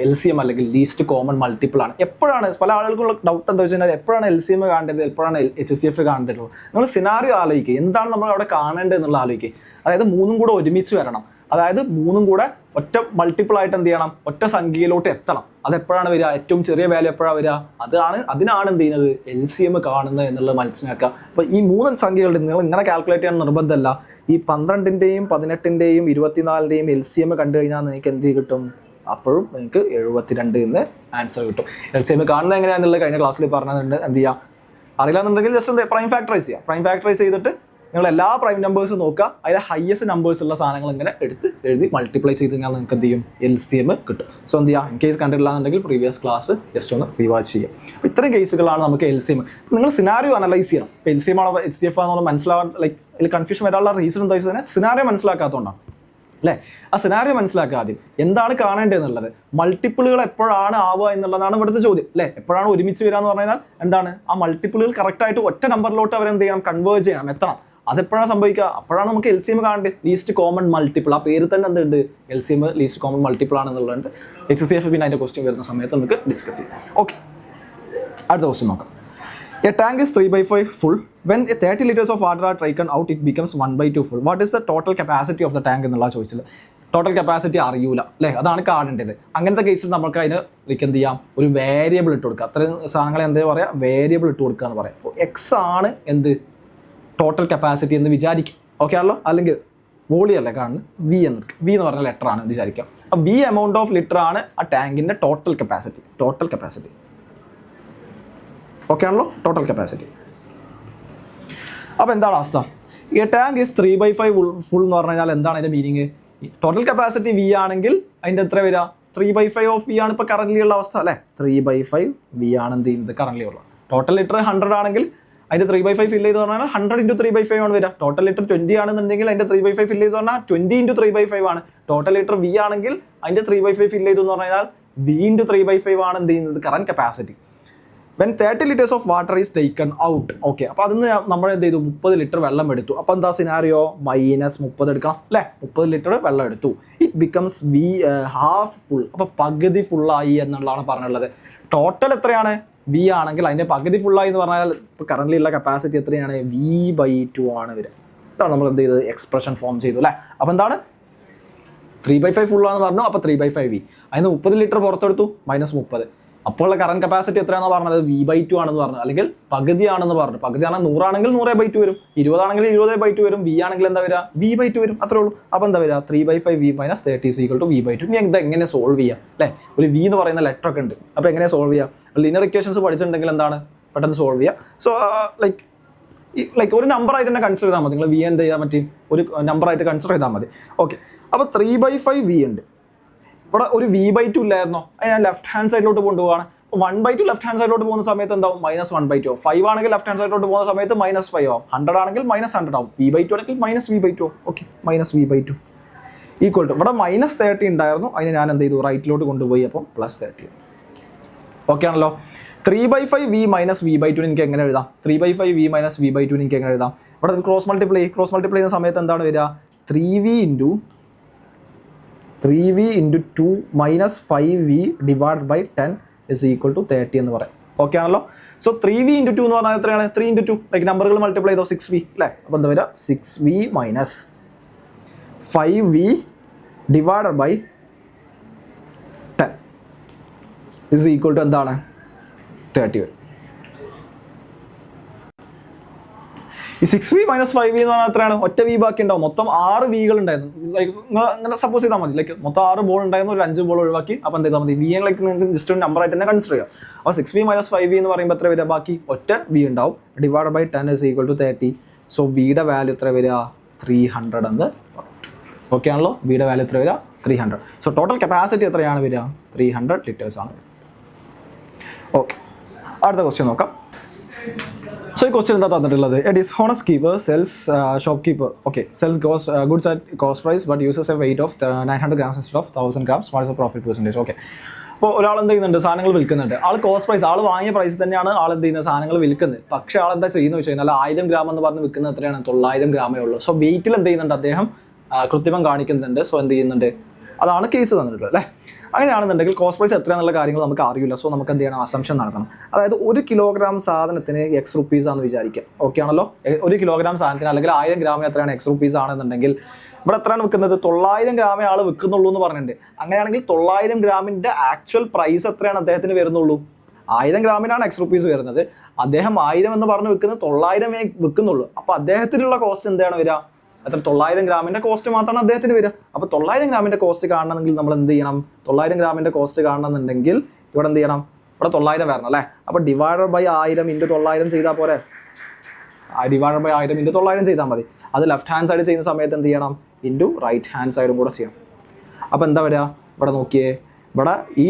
Speaker 1: LCM അല്ലെങ്കിൽ ലീസ്റ്റ് കോമൺ മൾട്ടിപ്പിൾ ആണ്. എപ്പോഴാണ് പല ആളുകൾക്കുള്ള ഡൗട്ട് എന്താ വെച്ച് കഴിഞ്ഞാൽ, എപ്പോഴാണ് LCM കാണേണ്ടത്, എപ്പോഴാണ് HCF കാണേണ്ടത്? നമ്മൾ സിനാരിയോ ആലോചിക്കുക, എന്താണ് നമ്മൾ അവിടെ കാണേണ്ടത് എന്നുള്ള ആലോചിക്കുക. അതായത് 3 കൂടെ ഒരുമിച്ച് വരണം. അതായത് 3 കൂടെ ഒറ്റ മൾട്ടിപ്പിൾ ആയിട്ട് എന്ത് ചെയ്യണം, ഒറ്റ സംഖ്യയിലോട്ട് എത്തണം. അതെപ്പോഴാണ് വരിക, ഏറ്റവും ചെറിയ വാല്യൂ എപ്പോഴാണ് വരിക, അതിനാണ് എന്ത് ചെയ്യുന്നത്, LCM കാണുന്നത് എന്നുള്ളത് മനസ്സിലാക്കുക. അപ്പോൾ ഈ 3 സംഖ്യകളുടെ നിങ്ങൾ ഇങ്ങനെ കാൽക്കുലേറ്റ് ചെയ്യാൻ നിർബന്ധമല്ല. ഈ 12ന്റെയും 18ന്റെയും 24ന്റെയും LCM കണ്ടു കഴിഞ്ഞാൽ നിങ്ങൾക്ക് എന്ത് കിട്ടും, അപ്പോഴും നിങ്ങൾക്ക് 72 എന്ന് ആൻസർ കിട്ടും. LCM കാണുന്നത് എങ്ങനെയാണെന്നുള്ളത് കഴിഞ്ഞ ക്ലാസ്സിൽ പറഞ്ഞിട്ടുണ്ട്. എന്ത് ചെയ്യുക, അറിയില്ല എന്നുണ്ടെങ്കിൽ ജസ്റ്റ് എന്ത് പ്രൈം ഫാക്ടറൈസ് ചെയ്യുക. പ്രൈം ഫാക്ടറൈസ് ചെയ്തിട്ട് നിങ്ങൾ എല്ലാ പ്രൈം നമ്പേഴ്സും നോക്കുക, അതിലെ ഹയസ്റ്റ് നമ്പേഴ്സ് ഉള്ള സാധനങ്ങൾ ഇങ്ങനെ എഴുതി മൾട്ടിപ്ലൈ ചെയ്ത് കഴിഞ്ഞാൽ നിങ്ങൾക്ക് എന്ത് ചെയ്യും, LCM കിട്ടും. സോ എന്ത് ചെയ്യുക, ഇൻ കേസ് കണ്ടിട്ടില്ല എന്നുണ്ടെങ്കിൽ പ്രീവിയസ് ക്ലാസ് ജസ്റ്റ് ഒന്ന് റിവാച്ച് ചെയ്യുക. അപ്പോൾ ഇത്തരം കേസുകളാണ് നമുക്ക് LCM. നിങ്ങൾ സിനാരിയോ അനലൈസ് ചെയ്യണം. ഇപ്പോൾ LCM ആണോ HCF ആണോ മനസ്സിലാവാൻ ലൈക്ക് ഇതിൽ കൺഫ്യൂഷൻ വരാനുള്ള റീസൺ എന്താ വെച്ചാൽ സിനാരിയോ മനസ്സിലാക്കാത്തതുകൊണ്ടാണ് അല്ലേ. ആ സിനാരിയോ മനസ്സിലാക്കുക ആദ്യം, എന്താണ് കാണേണ്ടത് എന്നുള്ളത്. മൾട്ടിപ്പിളുകൾ എപ്പോഴാണ് ആവുക എന്നുള്ളതാണ് ഇവിടുത്തെ ചോദ്യം അല്ലേ. എപ്പോഴാണ് ഒരുമിച്ച് വരിക എന്ന് പറഞ്ഞാൽ എന്താണ്, ആ മൾട്ടിപ്പിളുകൾ കറക്റ്റായിട്ട് ഒറ്റ നമ്പറിലോട്ട് അവരെന്ത് ചെയ്യണം, കൺവേർജ് ചെയ്യണം, എത്തണം. അതെപ്പോഴാണ് സംഭവിക്കുക, അപ്പോഴാണ് നമുക്ക് LCM കാണേണ്ടത്. ലീസ്റ്റ് കോമൺ മൾട്ടിപ്പിൾ, ആ പേര് തന്നെ എന്തുണ്ട്, LCM ലീസ്റ്റ് കോമൺ മൾട്ടിപ്പിൾ ആണെന്നുള്ളത്. HCF പിന്നെ അതിൻ്റെ ക്വസ്റ്റ്യൻ വരുന്ന സമയത്ത് നമുക്ക് ഡിസ്കസ് ചെയ്യാം. ഓക്കെ, അടുത്ത ക്വസ്റ്റ്യൻ നോക്കാം. A tank is 3/5 full. When 30 liters of water are taken out, it becomes 1/2 full. What is the total capacity of the tank എന്നുള്ള ചോദിച്ചത്. ടോട്ടൽ കപ്പാസിറ്റി അറിയൂല അല്ലേ, അതാണ് കാണേണ്ടത്. അങ്ങനത്തെ കേസിൽ നമുക്ക് അതിന് എന്ത് ചെയ്യാം, ഒരു വേരിയബിൾ ഇട്ട് കൊടുക്കുക. അത്രയും സാധനങ്ങളെ എന്താ പറയുക, വേരിയബിൾ ഇട്ട് കൊടുക്കുക എന്ന് പറയാം. അപ്പോൾ X ആണ് എന്ത്, ടോട്ടൽ കപ്പാസിറ്റി എന്ന് വിചാരിക്കും. ഓക്കെ ആണല്ലോ. അല്ലെങ്കിൽ വോളിയം അല്ലേ കാണുന്നത്, V എന്ന് പറഞ്ഞ ലെറ്റർ ആണ് വിചാരിക്കാം. അപ്പോൾ V എമൗണ്ട് ഓഫ് ലിറ്റർ ആണ് ആ ടാങ്കിൻ്റെ ടോട്ടൽ കപ്പാസിറ്റി. ഓക്കെ ആണല്ലോ, ടോട്ടൽ കപ്പാസിറ്റി. അപ്പോൾ എന്താണ് അവസ്ഥ, ഈ ടാങ്ക് ഈസ് 3/5 ഫുൾ എന്ന് പറഞ്ഞു കഴിഞ്ഞാൽ എന്താണ് അതിൻ്റെ മീനിങ്. ടോട്ടൽ കപ്പാസിറ്റി V ആണെങ്കിൽ അതിൻ്റെ എത്ര വരിക, 3/5 ഓഫ് V ആണ് ഇപ്പോൾ കറൻ്റ് ഉള്ള അവസ്ഥ അല്ലേ. 3/5 V ആണ് എന്ത് ചെയ്യുന്നത് കറൻ്റ് ഉള്ള. ടോട്ടൽ ലിറ്റർ 100 ആണെങ്കിൽ അതിൻ്റെ 3/5 ഫില്ല് ചെയ്ത് പറഞ്ഞാൽ 100 × 3/5 ആണ് വരിക. ടോട്ടൽ ലിറ്റർ 20 ആണെന്നുണ്ടെങ്കിൽ അതിൻ്റെ 3/5 ഫില്ല് ചെയ്ത് പറഞ്ഞാൽ 20 × 3/5 ആണ്. ടോട്ടൽ ലിറ്റർ V ആണെങ്കിൽ അതിൻ്റെ 3/5 ഫില്ല് ചെയ്തു എന്ന് പറഞ്ഞാൽ V × 3/5 ആണ് എന്ത് ചെയ്യുന്നത് current capacity. When 30 liters of water is taken out, okay, അപ്പോൾ അതിന് നമ്മൾ എന്ത് ചെയ്തു, 30 ലിറ്റർ വെള്ളം എടുത്തു. അപ്പോൾ എന്താ സിനാരിയോ, -30 എടുക്കണം അല്ലേ. 30 ലിറ്റർ വെള്ളം എടുത്തു. It becomes V half full. അപ്പോൾ പകുതി ഫുള്ളായി എന്നുള്ളതാണ് പറഞ്ഞുള്ളത്. ടോട്ടൽ എത്രയാണ്, V ആണെങ്കിൽ അതിൻ്റെ പകുതി ഫുള്ളായി എന്ന് പറഞ്ഞാൽ ഇപ്പോൾ കറൻ്റ് ഉള്ള കപ്പാസിറ്റി എത്രയാണ്, V/2 ആണ് വരിക. ഇതാണ് നമ്മൾ എന്ത് ചെയ്തത്, എക്സ്പ്രഷൻ ഫോം ചെയ്തു അല്ലേ. അപ്പോൾ എന്താണ് 3/5 ഫുള്ളാണെന്ന് പറഞ്ഞു, അപ്പോൾ 3/5 V. അതിന് 30 ലിറ്റർ പുറത്തെടുത്തു, -30. അപ്പോൾ ഉള്ള കറണ്ട് കപ്പാസിറ്റി എത്രയാണെന്ന് പറഞ്ഞത് V/2 ആണെന്ന് പറഞ്ഞു, അല്ലെങ്കിൽ പകുതിയാണെന്ന് പറഞ്ഞു. പകുതിയാണെങ്കിൽ 100 ആണെങ്കിൽ 100/2 വരും, 20 ആണെങ്കിൽ 20/2 വരും, V ആണെങ്കിൽ എന്താ വരിക V/2 വരും, അത്രേ ഉള്ളൂ. അപ്പോൾ എന്താ വരിക 3/5V - 30 = V/2. ഇനി എന്താ എങ്ങനെ സോൾവ് ചെയ്യാം അല്ലേ? ഒരു V എന്ന് പറയുന്ന ലെറ്റർ ഒക്കെ ഉണ്ട്, അപ്പോൾ എങ്ങനെ സോൾവ് ചെയ്യാം? ലീനിയർ ഇക്വേഷൻസ് പഠിച്ചിട്ടുണ്ടെങ്കിൽ എന്താണ് പെട്ടെന്ന് സോൾവ് ചെയ്യുക. സോ ലൈക്ക് ഒരു നമ്പർ ആയിട്ട് തന്നെ കൺസിഡർ ചെയ്താൽ മതി. നിങ്ങൾ V എന്ത് ചെയ്യാൻ പറ്റി, ഒരു നമ്പർ ആയിട്ട് കൺസിഡർ ചെയ്താൽ മതി. ഓക്കെ, അപ്പോൾ 3/5V ഉണ്ട്. ഇവിടെ ഒരു V/2 ഇല്ലായിരുന്നോ, അത് ഞാൻ ലെഫ്റ്റ് ഹാൻഡ് സൈഡിലോട്ട് കൊണ്ടുപോവാണ്. അപ്പോൾ 1/2 ലെഫ്റ്റ് ഹാൻഡ് സൈഡിലോട്ട് പോകുന്ന സമയത്ത് എന്താവും -1/2 ആവും. 5 ആണെങ്കിൽ ലെഫ്റ്റ് ഹാൻഡ് സൈഡിലോട്ട് പോകുന്ന സമയത്ത് -5 ആവും. 100 ആണെങ്കിൽ -100 ആവും. V/2 ആണെങ്കിൽ -V/2. Okay, -V/2 equal to ഇവിടെ -30 ഉണ്ടായിരുന്നു, അതിന് ഞാൻ എന്ത് ചെയ്തു റൈറ്റിലോട്ട് കൊണ്ടുപോയി, അപ്പം +30. ഓക്കെ ആണല്ലോ. 3/5V - V/2 എനിക്ക് എങ്ങനെ എഴുതാം? 3/5V - V/2 എനിക്ക് എങ്ങനെ എഴുതാം? ഇവിടെ ക്രോസ് മൾട്ടിപ്ലൈ ചെയ്യുന്ന സമയത്ത് എന്താണ് വരിക? 3V × 2 - 5V / 10 = 30 എന്ന് പറയാം. ഓക്കെ ആണല്ലോ. സോ 3V × 2 എന്ന് പറഞ്ഞാൽ എത്രയാണ്? 3 × 2 ലൈക്ക് നമ്പറുകൾ മൾട്ടിപ്ലൈ ചെയ്തോ 6V അല്ലേ? അപ്പോൾ എന്താ വരിക? 6V - 5V / 10 = എന്താണ്? 30 വരും. ഈ 6V - 5V എന്ന് പറഞ്ഞാൽ എത്രയാണ്? ഒറ്റ V ബാക്കി ഉണ്ടാവും. മൊത്തം 6 Vകൾ ഉണ്ടായിരുന്നു. ലൈക്ക് നിങ്ങൾ സപ്പോസ് ചെയ്താൽ മതി. ലൈക്ക് മൊത്തം 6 ബോൾ ഉണ്ടായിരുന്നു, ഒരു 5 ബോൾ ഒഴിവാക്കി. അപ്പോൾ എന്ത് ചെയ്താൽ മതി? V ലൈക്ക് നിങ്ങൾക്ക് ജസ്റ്റ് ഒരു നമ്പർ ആയിട്ട് തന്നെ കൺസിഡർ ചെയ്യാം. അപ്പോൾ 6V - 5V എന്ന് പറയുമ്പോൾ എത്ര വരിക? ബാക്കി ഒറ്റ V ഉണ്ടാവും, / 10 = 30. സോ Vയുടെ വാല്യൂ എത്ര വരിക? 300 എന്ന്. ഓക്കെ ആണല്ലോ. Vയുടെ വാല്യൂ എത്ര വരിക? 300. സോ ടോട്ടൽ കപ്പാസിറ്റി എത്രയാണ് വരിക? 300 ലിറ്റേഴ്സ് ആണ്. ഓക്കെ, അടുത്ത ക്വസ്റ്റ്യൻ നോക്കാം. സോ ഈ ക്വസ്റ്റ്യൻ എന്താ തന്നിട്ടുള്ളത്? A dishonest keeper shopkeeper sells goods at cost price but uses a weight of 900 grams instead of 1000 grams. What is the profit percentage? Okay, അപ്പോൾ ഒരാൾ എന്ത് ചെയ്യുന്നുണ്ട്? സാധനങ്ങൾ വിൽക്കുന്നുണ്ട്. ആൾ കോസ്റ്റ് പ്രൈസ്, ആൾ വാങ്ങിയ പ്രൈസ് തന്നെയാണ് ആൾ എന്ത് ചെയ്യുന്നത്? സാധനങ്ങൾ വിൽക്കുന്നത്. പക്ഷേ ആൾ എന്താ ചെയ്യുന്നത് വെച്ച് കഴിഞ്ഞാൽ 1000 gram എന്ന് പറഞ്ഞ് വിൽക്കുന്നത് എത്രയാണ്? 900 ഗ്രാമേ ഉള്ളൂ. സോ വെയിറ്റിൽ എന്ത് ചെയ്യുന്നുണ്ട്? അദ്ദേഹം കൃത്രിമം കാണിക്കുന്നുണ്ട്. സോ എന്ത് ചെയ്യുന്നുണ്ട്? അതാണ് കേസ് തന്നിട്ടുള്ളത് അല്ലേ? അങ്ങനെയാണെന്നുണ്ടെങ്കിൽ കോസ്റ്റ് പ്രൈസ് എത്രയാണെന്നുള്ള കാര്യങ്ങൾ നമുക്ക് അറിയില്ല. സോ നമുക്ക് എന്ത് ചെയ്യണം? അസംഷൻ നടത്തണം. അതായത് 1 കിലോഗ്രാം സാധനത്തിന് X rupees ആണെന്ന് വിചാരിക്കാം. ഓക്കെ ആണല്ലോ. 1 കിലോഗ്രാം സാധനത്തിന് അല്ലെങ്കിൽ 1000 ഗ്രാമിന് എത്രയാണ് X rupees ആണെന്നുണ്ടെങ്കിൽ ഇവിടെ എത്രയാണ് വിൽക്കുന്നത്? 900 ഗ്രാമേ ആൾ വിൽക്കുന്നുള്ളൂ എന്ന് പറഞ്ഞിട്ടുണ്ട്. അങ്ങനെയാണെങ്കിൽ 900 ഗ്രാമിൻ്റെ ആക്ച്വൽ പ്രൈസ് എത്രയാണ് അദ്ദേഹത്തിന് വരുന്നുള്ളൂ? 1000 ഗ്രാമിനാണ് X rupees വരുന്നത്. അദ്ദേഹം 1000 എന്ന് പറഞ്ഞ് വിൽക്കുന്നത് 900 വിൽക്കുന്നുള്ളൂ. അപ്പോൾ അദ്ദേഹത്തിനുള്ള കോസ്റ്റ് എന്താണ് വരിക? അത്ര 900 ഗ്രാമിൻ്റെ കോസ്റ്റ് മാത്രമാണ് അദ്ദേഹത്തിന് വരിക. അപ്പോൾ 900 ഗ്രാമിൻ്റെ കോസ്റ്റ് കാണണമെങ്കിൽ നമ്മൾ എന്ത് ചെയ്യണം? 900 ഗ്രാമിൻ്റെ കോസ്റ്റ് കാണണമെന്നുണ്ടെങ്കിൽ ഇവിടെ എന്ത് ചെയ്യണം? ഇവിടെ 900 വരണം അല്ലേ? അപ്പോൾ / 1000 × 900 ചെയ്താൽ പോരെ? / 1000 × 900 ചെയ്താൽ മതി. അത് ലെഫ്റ്റ് ഹാൻഡ് സൈഡ് ചെയ്യുന്ന സമയത്ത് എന്ത് ചെയ്യണം? റൈറ്റ് ഹാൻഡ് സൈഡും കൂടെ ചെയ്യണം. അപ്പോൾ എന്താ വരിക? ഇവിടെ നോക്കിയേ, ഇവിടെ ഈ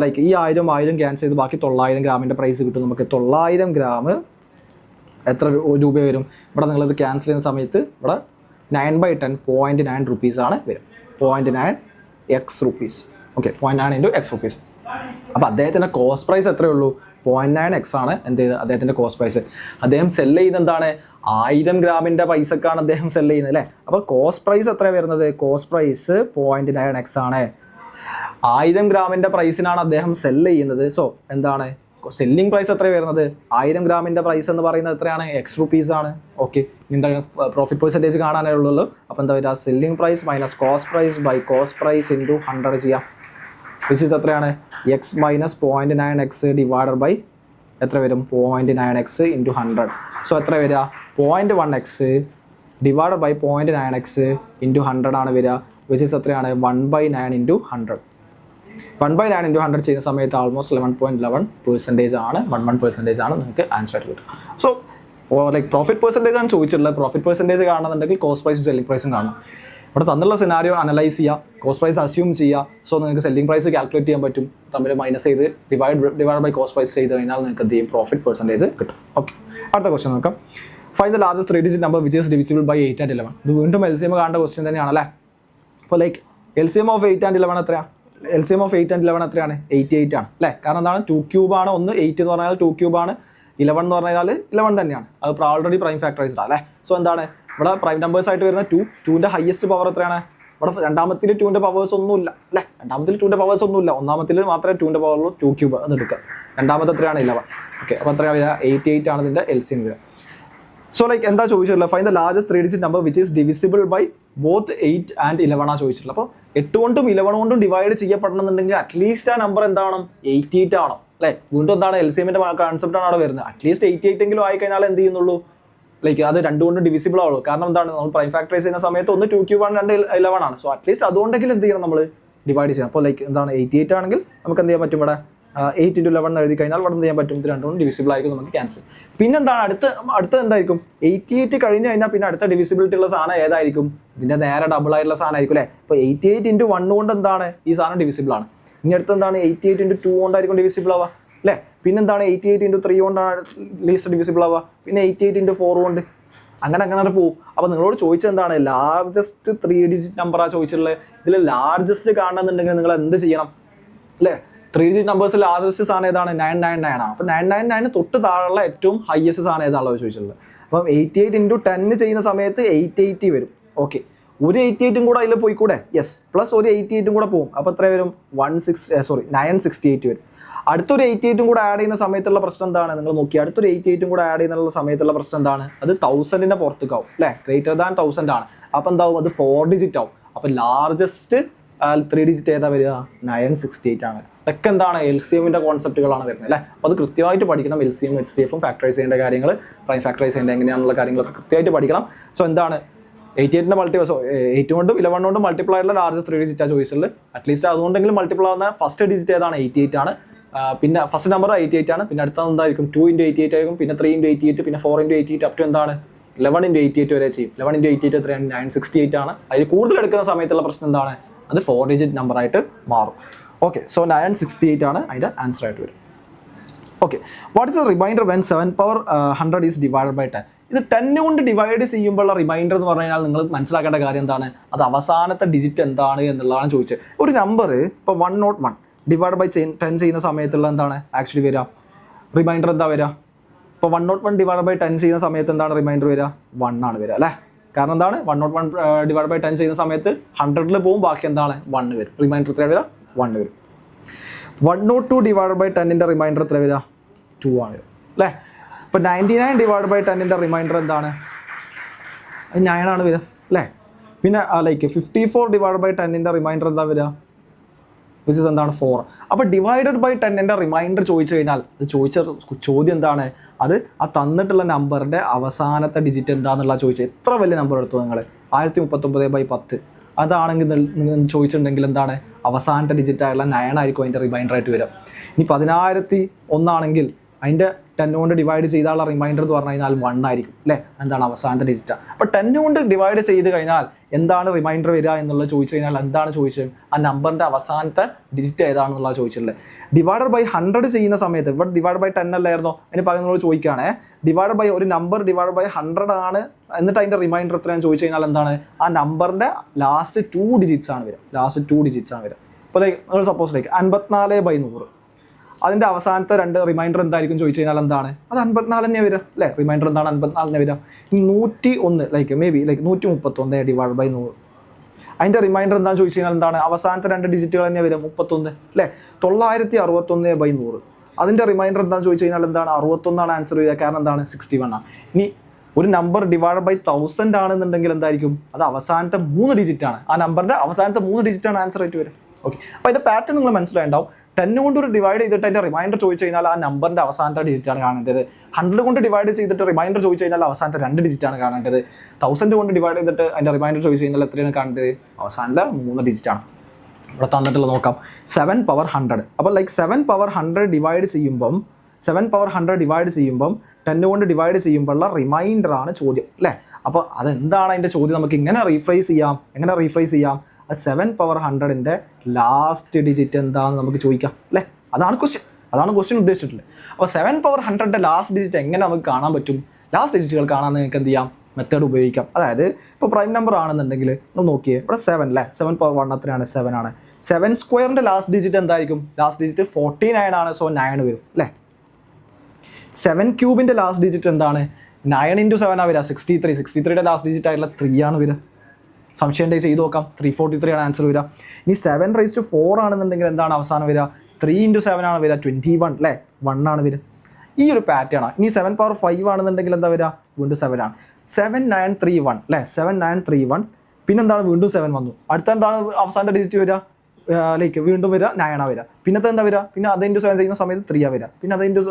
Speaker 1: ലൈക്ക് ഈ 1000 ക്യാൻസൽ ചെയ്ത് ബാക്കി 900 ഗ്രാമിൻ്റെ പ്രൈസ് കിട്ടും നമുക്ക്. 900 ഗ്രാം എത്ര രൂപ വരും? ഇവിടെ നിങ്ങളിത് ക്യാൻസൽ ചെയ്യുന്ന സമയത്ത് ഇവിടെ 9/10 0.9 rupees ആണ് വരും. 0.9 X rupees. Okay, 0.9 × X rupees. അപ്പോൾ അദ്ദേഹത്തിൻ്റെ കോസ്റ്റ് പ്രൈസ് എത്രയേ ഉള്ളൂ? 0.9 X ആണ് എന്ത് ചെയ്ത് അദ്ദേഹത്തിൻ്റെ കോസ്റ്റ് പ്രൈസ്. അദ്ദേഹം സെല്ല് ചെയ്യുന്നത് എന്താണ്? 1000 ഗ്രാമിൻ്റെ പൈസക്കാണ് അദ്ദേഹം സെല്ല് ചെയ്യുന്നത് അല്ലേ? അപ്പോൾ കോസ്റ്റ് പ്രൈസ് എത്രയാണ് വരുന്നത്? കോസ്റ്റ് പ്രൈസ് 0.9 X ആണ്. 1000 ഗ്രാമിൻ്റെ പ്രൈസിനാണ് അദ്ദേഹം സെല്ല് ചെയ്യുന്നത്. സോ എന്താണ് സെല്ലിംഗ് പ്രൈസ് എത്ര വരുന്നത്? 1000 ഗ്രാമിൻ്റെ പ്രൈസ് എന്ന് പറയുന്നത് എത്രയാണ്? X rupees ആണ്. ഓക്കെ, എന്താണ് പ്രോഫിറ്റ് പെർസെൻറ്റേജ് കാണാനേ ഉള്ളൂ. അപ്പോൾ എന്താ വരിക? Selling price - cost price / cost price × 100 ചെയ്യാം. വിച്ച് ഇസ് എത്രയാണ്? X - 0.9 X / എത്ര വരും? 0.9 X × 100. സോ എത്ര വരിക? 0.1 X / 0.9 X × 100 ആണ് വരിക. വിച്ച് ഇസ് എത്രയാണ്? 1/9 × 100. 1/9 × 100 ചെയ്യുന്ന സമയത്ത് ആൾമോസ്റ്റ് 11.11% ആണ്. 11% ആണ് നിങ്ങൾക്ക് ആൻസർ ആയിട്ട് കിട്ടും. സോ ലൈക്ക് പ്രോഫിറ്റ് പെർസെൻറ്റേജ് ആണ് ചോദിച്ചിട്ടുള്ളത്. പ്രോഫിറ്റ് പെർസെൻറ്റേജ് കാണണമെന്നുണ്ടെങ്കിൽ കോസ്റ്റ് പ്രൈസും സെല്ലിംഗ് പ്രൈസും കാണണം. ഇവിടെ തന്നുള്ള സിനാരിയോ അനലൈസ് ചെയ്യുക, കോസ്റ്റ് പ്രൈസ് അസ്യൂം ചെയ്യുക. സോ നിങ്ങൾക്ക് സെല്ലിംഗ് പ്രൈസ് കാൽക്കുലേറ്റ് ചെയ്യാൻ പറ്റും. തമ്മിൽ മൈനസ് ചെയ്ത് ഡിവൈഡ് / കോസ്റ്റ് പ്രൈസ് ചെയ്ത് കഴിഞ്ഞാൽ നിങ്ങൾക്ക് എന്ത് ചെയ്യും? പ്രോഫിറ്റ് പെർസെൻറ്റേജ് കിട്ടും. ഓക്കെ, അടുത്ത ക്വസ്റ്റ്യൻ നോക്കാം. Find the largest 3-digit number which is divisible by 8 and 11. ഇത് വീണ്ടും LCM കാണേണ്ട ക്വസ്റ്റ്യൻ തന്നെയാണല്ലേ? അപ്പോൾ ലൈക്ക് LCM of 8 and 11 എത്രയാണ്? LCM of 8 and 11 എത്രയാണ്? 88 ആണ് അല്ലേ? കാരണം എന്താണ്? 2 ക്യൂബ് ആണ്. 8 എന്ന് പറഞ്ഞാൽ 2 ക്യൂബ് ആണ്. 11 എന്ന് പറഞ്ഞാൽ 11 തന്നെയാണ്. അത് ഓൾറെഡി പ്രൈം ഫാക്ടറൈസ്ഡ് ആണ് അല്ലേ? സോ എന്താണ് ഇവിടെ പ്രൈം നമ്പേഴ്സ് ആയിട്ട് വരുന്ന 2ൻ്റെ ഹയസ്റ്റ് പവർ എത്രയാണ്? ഇവിടെ രണ്ടാമത്തിൽ 2ൻ്റെ പവേഴ്സ് ഒന്നുമില്ല അല്ലേ? രണ്ടാമത്തിൽ 2ൻ്റെ പവേഴ്സ് ഒന്നുമില്ല. ഒന്നാമത്തിൽ മാത്രമേ 2ൻ്റെ പവറുള്ളൂ. 2 ക്യൂബ് അത് എടുക്കുക. രണ്ടാമത്തെ എത്രയാണ്? 11. ഓക്കെ, അപ്പോൾ എത്രയാണ് വരിക? 88 ആണ് ഇതിൻ്റെ LCM വരിക. സോ ലൈക്ക് എന്താ ചോദിച്ചിട്ടുള്ളത്? Find the largest 3-digit number which is divisible by both 8 and 11 ആണ് ചോദിച്ചിട്ടുള്ളത്. അപ്പോൾ 8 കൊണ്ടും 11 കൊണ്ടും ഡിവൈഡ് ചെയ്യപ്പെടണമെന്നുണ്ടെങ്കിൽ അറ്റ്ലീസ്റ്റ് ആ നമ്പർ എന്താണ് 88 ആണോ അല്ലേ? വീണ്ടും എന്താണ് LCMന്റെ കോൺസെപ്റ്റ് ആണ് അവിടെ വരുന്നത്. അറ്റ്ലീസ്റ്റ് 88 എങ്കിലും ആയി കഴിഞ്ഞാൽ എന്ത് ചെയ്യുന്നുള്ളൂ, ലൈക്ക് അത് 2 കൊണ്ട് ഡിവിസിബിൾ ആവുള്ളൂ. കാരണം എന്താണ്, നമ്മൾ പ്രൈം ഫാക്ടറൈസ് ചെയ്യുന്ന സമയത്ത് ഒന്ന് 2 ആണ് 2 11 ആണ്. സോ അറ്റ്ലീസ്റ്റ് അതുകൊണ്ടെങ്കിലും എന്ത് ചെയ്യണം, നമ്മൾ ഡിവൈഡ് ചെയ്യണം. അപ്പോൾ ലൈക്ക് എന്താണ് 88 ആണെങ്കിൽ നമുക്ക് എന്ത് ചെയ്യാൻ പറ്റും, ഇവിടെ 8 × 11 എഴുതി കഴിഞ്ഞാൽ ഇവിടെ എന്ത് ചെയ്യാൻ പറ്റും, ഇത് 2 കൊണ്ട് ഡിവിസിബിൾ ആയിരിക്കും, നമുക്ക് ക്യാൻസൽ. പിന്നെ എന്താണ് അടുത്ത എന്തായിരിക്കും, 88 കഴിഞ്ഞ് കഴിഞ്ഞാൽ പിന്നെ അടുത്ത ഡിവിസിബിലിറ്റി ഉള്ള സാധനം ഏതായിരിക്കും, ഇതിന്റെ നേരെ ഡബിൾ ആയിട്ടുള്ള സാധനം ആയിരിക്കും അല്ലേ? അപ്പോൾ 88 × 1 കൊണ്ട് എന്താണ് ഈ സാധനം ഡിവിസിബിൾ ആണ്. ഇനി അടുത്ത് എന്താണ് 88 × 2 കൊണ്ടായിരിക്കും ഡിവിസിബിൾ ആവുക അല്ലേ? പിന്നെന്താണ് 88 × 3 കൊണ്ടാണ് ലീസ്റ്റ് ഡിവിസിബിൾ ആവുക. പിന്നെ 88 × 4 കൊണ്ട് അങ്ങനെ പോകും. അപ്പോൾ നിങ്ങളോട് ചോദിച്ചത് എന്താണ്, ലാർജസ്റ്റ് 3 ഡിജിറ്റ് നമ്പറാണ് ചോദിച്ചിട്ടുള്ളത്. ഇതിൽ ലാർജസ്റ്റ് കാണണമെന്നുണ്ടെങ്കിൽ നിങ്ങൾ എന്ത് ചെയ്യണം അല്ലേ? 3 ഡിജിറ്റ് നമ്പേഴ്സ് ലാർജസ്റ്റ് സാധനം ഏതാണ്, 999 ആണ്. അപ്പോൾ 999 തൊട്ട് താഴെയുള്ള ഏറ്റവും ഹയസ്റ്റ് സാധനം ഏതാണല്ലോ ചോദിച്ചിട്ടുള്ളത്. അപ്പം 88 × 10 ചെയ്യുന്ന സമയത്ത് 880 വരും. ഓക്കെ, ഒരു 88 കൂടെ അതിൽ പോയിക്കൂടെ, യെസ്, പ്ലസ് ഒരു 88 കൂടെ പോകും. അപ്പോൾ എത്ര വരും, 968 വരും. അടുത്തൊരു 88 കൂടെ ആഡ് ചെയ്യുന്ന സമയത്തുള്ള പ്രശ്നം എന്താണ്, നിങ്ങൾ നോക്കി, അടുത്തൊരു 88 കൂടെ ആഡ് ചെയ്യുന്ന സമയത്തുള്ള പ്രശ്നം എന്താണ്, അത് 1000ന്റെ പുറത്തേക്കാവും അല്ലേ, ഗ്രേറ്റർ ദാൻ 1000 ആണ്. അപ്പോൾ എന്താവും, അത് 4 ഡിജിറ്റ് ആവും. അപ്പോൾ ലാർജസ്റ്റ് 3 ഡിജിറ്റ് ഏതാ വരിക, 968 ആണ്. ഇതൊക്കെ എന്താണ്, LCMന്റെ കോൺസെപ്റ്റുകളാണ് വരുന്നത് അല്ലേ? അപ്പോൾ അത് കൃത്യമായിട്ട് പഠിക്കണം. LCM HCF ഫാക്ടറൈസ് ചെയ്യേണ്ട കാര്യങ്ങൾ, പ്രൈം ഫാക്ടറൈസ് ചെയ്യേണ്ട എങ്ങനെയാണുള്ള കാര്യങ്ങളൊക്കെ കൃത്യമായിട്ട് പഠിക്കണം. സോ എന്താണ് 88ന്റെ മൾട്ടിപ്പിൾ, 8 കൊണ്ടും 11 കൊണ്ടും മൾട്ടിപ്പിൾ ആയിട്ടുള്ള ലാർജസ്റ്റ് 3 ഡിജിറ്റ് ചോദിച്ചിട്ടുള്ളത്. അറ്റ്ലീസ്റ്റ് അതുകൊണ്ടെങ്കിലും മൾട്ടിപ്പിൾ ആവുന്ന ഫസ്റ്റ് ഡിജിറ്റ് ഏതാണ്, 88 ആണ്. പിന്നെ ഫസ്റ്റ് നമ്പർ 88 ആണ്. പിന്നെ അടുത്ത എന്തായിരിക്കും, 2 × 88 ആയിരിക്കും. പിന്നെ 3 × 88, പിന്നെ 4 × 88 അപ് ടു എന്താണ് 11 × 88 വരെ ചെയ്യും. 11 × 88 എത്രയാണ്, 968 ആണ്. അതിൽ കൂടുതൽ എടുക്കുന്ന സമയത്തുള്ള പ്രശ്നം എന്താണ്, അത് 4 ഡിജിറ്റ് നമ്പർ ആയിട്ട് മാറും. ഓക്കെ, സോ 968 ആണ് അതിൻ്റെ ആൻസർ ആയിട്ട് വരും. Okay, what is the remainder when 7^100 is divided by 10? ഇത് 10 കൊണ്ട് ഡിവൈഡ് ചെയ്യുമ്പോഴുള്ള റിമൈൻഡർ എന്ന് പറഞ്ഞു കഴിഞ്ഞാൽ നിങ്ങൾ മനസ്സിലാക്കേണ്ട കാര്യം എന്താണ്, അത് അവസാനത്തെ ഡിജിറ്റ് എന്താണ് എന്നുള്ളതാണ് ചോദിച്ചത്. ഒരു നമ്പർ ഇപ്പോൾ 101 ഡിവൈഡ് ബൈ 10 ചെയ്യുന്ന സമയത്തുള്ള എന്താണ് ആക്ച്വലി വരിക, റിമൈൻഡർ എന്താ വരിക? ഇപ്പോൾ 101 ഡിവൈഡ് ബൈ 10 ചെയ്യുന്ന സമയത്ത് എന്താണ് റിമൈൻഡർ വരിക, 1 ആണ് വരിക അല്ലേ? കാരണം എന്താണ്, 101 ഡിവൈഡ് ബൈ 10 ചെയ്യുന്ന സമയത്ത് 100ൽ പോകും, ബാക്കി എന്താണ് 1 വരും. റിമൈൻഡർ എത്ര വരിക, 1 വരും. 102 ഡിവൈഡ് ബൈ 10ന്റെ റിമൈൻഡർ എത്ര വരിക, 2 ആണ് വരും അല്ലേ? ഇപ്പോൾ 99 ഡിവൈഡ് ബൈ 10ന്റെ റിമൈൻഡർ എന്താണ്, 9 ആണ് വരിക അല്ലേ? പിന്നെ ലൈക്ക് 54 ഡിവൈഡ് ബൈ 10ന്റെ റിമൈൻഡർ എന്താ വരിക, വിച്ച് ഇസ് എന്താണ് 4. അപ്പോൾ ഡിവൈഡഡ് ബൈ 10ന്റെ റിമൈൻഡർ ചോദിച്ചു കഴിഞ്ഞാൽ അത് ചോദിച്ച ചോദ്യം എന്താണ്, അത് ആ തന്നിട്ടുള്ള നമ്പറിൻ്റെ അവസാനത്തെ ഡിജിറ്റ് എന്താണെന്നുള്ള ചോദിച്ചത്. എത്ര വലിയ നമ്പർ എടുത്തു നിങ്ങൾ, 1039/10 അതാണെങ്കിൽ നിങ്ങൾ ചോദിച്ചിട്ടുണ്ടെങ്കിൽ എന്താണ് അവസാനത്തെ ഡിജിറ്റ് ആയിട്ടുള്ള 9 ആയിരിക്കും അതിൻ്റെ റിമൈൻഡർ ആയിട്ട് വരിക. ഇനി 10001 ആണെങ്കിൽ അതിൻ്റെ 10 കൊണ്ട് ഡിവൈഡ് ചെയ്താലുള്ള റിമൈൻഡർ എന്ന് പറഞ്ഞു കഴിഞ്ഞാൽ 1 ആയിരിക്കും അല്ലേ? എന്താണ് അവസാനത്തെ ഡിജിറ്റ്. അപ്പോൾ 10 കൊണ്ട് ഡിവൈഡ് ചെയ്ത് കഴിഞ്ഞാൽ എന്താണ് റിമൈൻഡർ വരിക എന്നുള്ളത് ചോദിച്ചു കഴിഞ്ഞാൽ എന്താണ് ചോദിച്ചത്, ആ നമ്പറിൻ്റെ അവസാനത്തെ ഡിജിറ്റ് ഏതാണെന്നുള്ളത് ചോദിച്ചിട്ടുള്ളത്. ഡിവൈഡഡ് ബൈ 100 ചെയ്യുന്ന സമയത്ത് ഇവിടെ ഡിവൈഡ് ബൈ 10 അല്ലായിരുന്നോ, അതിന് പകരം ചോദിക്കുകയാണേ, ഡിവൈഡ് ബൈ ഒരു നമ്പർ ഡിവൈഡ് ബൈ 100 ആണ്, എന്നിട്ട് അതിൻ്റെ റിമൈൻഡർ എത്രയാണെന്ന് ചോദിച്ചു കഴിഞ്ഞാൽ എന്താണ് ആ നമ്പറിൻ്റെ ലാസ്റ്റ് 2 ഡിജിറ്റ്സ് ആണ് വരിക, ലാസ്റ്റ് 2 ഡിജിറ്റ്സ് ആണ് വരിക. ഇപ്പോൾ നിങ്ങൾ സപ്പോസ് ലൈക്ക് 54/100 അതിൻ്റെ അവസാനത്തെ 2 റിമൈൻഡർ എന്തായിരിക്കും ചോദിച്ചു കഴിഞ്ഞാൽ എന്താണ്, അത് 54 തന്നെ വരിക അല്ലേ? റിമൈൻഡർ എന്താണ് 54 തന്നെ വരിക. 101 like may be like 131 divide by 100 അതിൻ്റെ റിമൈൻഡർ എന്താണെന്ന് ചോദിച്ചു കഴിഞ്ഞാൽ എന്താണ് അവസാനത്തെ 2 ഡിജിറ്റുകൾ തന്നെ വരിക 31 അല്ലേ? 961/100 അതിൻ്റെ റിമൈൻഡർ എന്താണെന്ന് ചോദിച്ചു കഴിഞ്ഞാൽ എന്താണ് 61 ആണ് ആൻസർ വരിക. കാരണം എന്താണ് 61 ആണ്. ഇനി ഒരു നമ്പർ ഡിവൈഡ് ബൈ 1000 ആണെന്നുണ്ടെങ്കിൽ എന്തായിരിക്കും, അത് അവസാനത്തെ 3 ഡിജിറ്റ് ആണ്, ആ നമ്പറിൻ്റെ അവസാനത്തെ 3 ഡിജിറ്റ് ആണ് ആൻസർ ആയിട്ട് വരിക. ഓക്കെ, അപ്പോൾ അതിൻ്റെ പാറ്റേൺ നിങ്ങൾ മനസ്സിലായിട്ടുണ്ടാവും. 10 കൊണ്ട് ഒരു ഡിവൈഡ് ചെയ്തിട്ട് അതിൻ്റെ റിമൈൻഡർ ചോദിച്ചു കഴിഞ്ഞാൽ ആ നമ്പറിൻ്റെ അവസാനത്തെ ഡിജിറ്റ് ആണ് കാണേണ്ടത്. 100 കൊണ്ട് ഡിവൈഡ് ചെയ്തിട്ട് റിമൈൻഡർ ചോദിച്ചു കഴിഞ്ഞാൽ അവസാനത്തെ 2 ഡിജിറ്റ് ആണ് കാണേണ്ടത്. 1000 കൊണ്ട് ഡിവൈഡ് ചെയ്തിട്ട് അതിൻ്റെ റിമൈൻഡർ ചോദിച്ചു കഴിഞ്ഞാൽ എത്രയാണ് കാണേണ്ടത്, അവസാനത്തെ 3 ഡിജിറ്റ് ആണ്. ഇവിടെ തന്നിട്ടുള്ള നോക്കാം, 7^100. അപ്പോൾ ലൈക്ക് 7^100 ഡിവൈഡ് ചെയ്യുമ്പം 7^100 ഡിവൈഡ് ചെയ്യുമ്പം 10 കൊണ്ട് ഡിവൈഡ് ചെയ്യുമ്പോഴുള്ള റിമൈൻഡർ ആണ് ചോദ്യം അല്ലേ? അപ്പോൾ അതെന്താണ് അതിൻ്റെ ചോദ്യം, നമുക്ക് ഇങ്ങനെ റീഫ്രൈസ് ചെയ്യാം. എങ്ങനെ റീഫ്രൈസ് ചെയ്യാം, 7^100ന്റെ ലാസ്റ്റ് ഡിജിറ്റ് എന്താണെന്ന് നമുക്ക് ചോദിക്കാം അല്ലേ? അതാണ് ക്വസ്റ്റ്യൻ ഉദ്ദേശിച്ചിട്ടുള്ളത്. അപ്പോൾ 7^100ന്റെ ലാസ്റ്റ് ഡിജിറ്റ് എങ്ങനെ നമുക്ക് കാണാൻ പറ്റും, ലാസ്റ്റ് ഡിജിറ്റുകൾ കാണാൻ നിങ്ങൾക്ക് എന്ത് ചെയ്യാം, മെത്തേഡ് ഉപയോഗിക്കാം. അതായത് ഇപ്പോൾ പ്രൈം നമ്പർ ആണെന്നുണ്ടെങ്കിൽ ഒന്ന് നോക്കിയേ, ഇവിടെ 7 അല്ലേ, 7^1 എത്രയാണ്, 7 ആണ്. 7² ലാസ്റ്റ് ഡിജിറ്റ് എന്തായിരിക്കും, ലാസ്റ്റ് ഡിജിറ്റ് 49 ആണ്. സോ 9 വരും അല്ലേ? 7³ ലാസ്റ്റ് ഡിജിറ്റ് എന്താണ്, 9 × 7 വരിക, 63. 63യുടെ ലാസ്റ്റ് ഡിജിറ്റ് ആയിട്ടുള്ള 3 ആണ് വരിക. സംശയം ഉണ്ടെങ്കിൽ ചെയ്ത് നോക്കാം, 343 ആണ് ആൻസർ വരിക. ഇനി 7⁴ ആണെന്നുണ്ടെങ്കിൽ എന്താണ് അവസാനം വരിക, 3 × 7 ആണ് വരിക, 21 അല്ലേ, 1 ആണ് വരിക. ഈ ഒരു പാറ്റേൺ ആണ്. ഇനി 7^5 ആണെന്നുണ്ടെങ്കിൽ എന്താ വരിക, വീണ്ടും 7 ആണ്. 7931 അല്ലേ, 7931 പിന്നെന്താണ് വീണ്ടും 7 വന്നു. അടുത്ത എന്താണ് അവസാനത്തെ ഡിജിറ്റ് വരിക, ലൈക്ക് വീണ്ടും വരിക 9 വരിക. പിന്നത്തെ എന്താ വരിക, പിന്നെ അത് ഇൻറ്റു 7 ചെയ്യുന്ന സമയത്ത് 3 വരിക, പിന്നെ അത് ഇൻറ്റു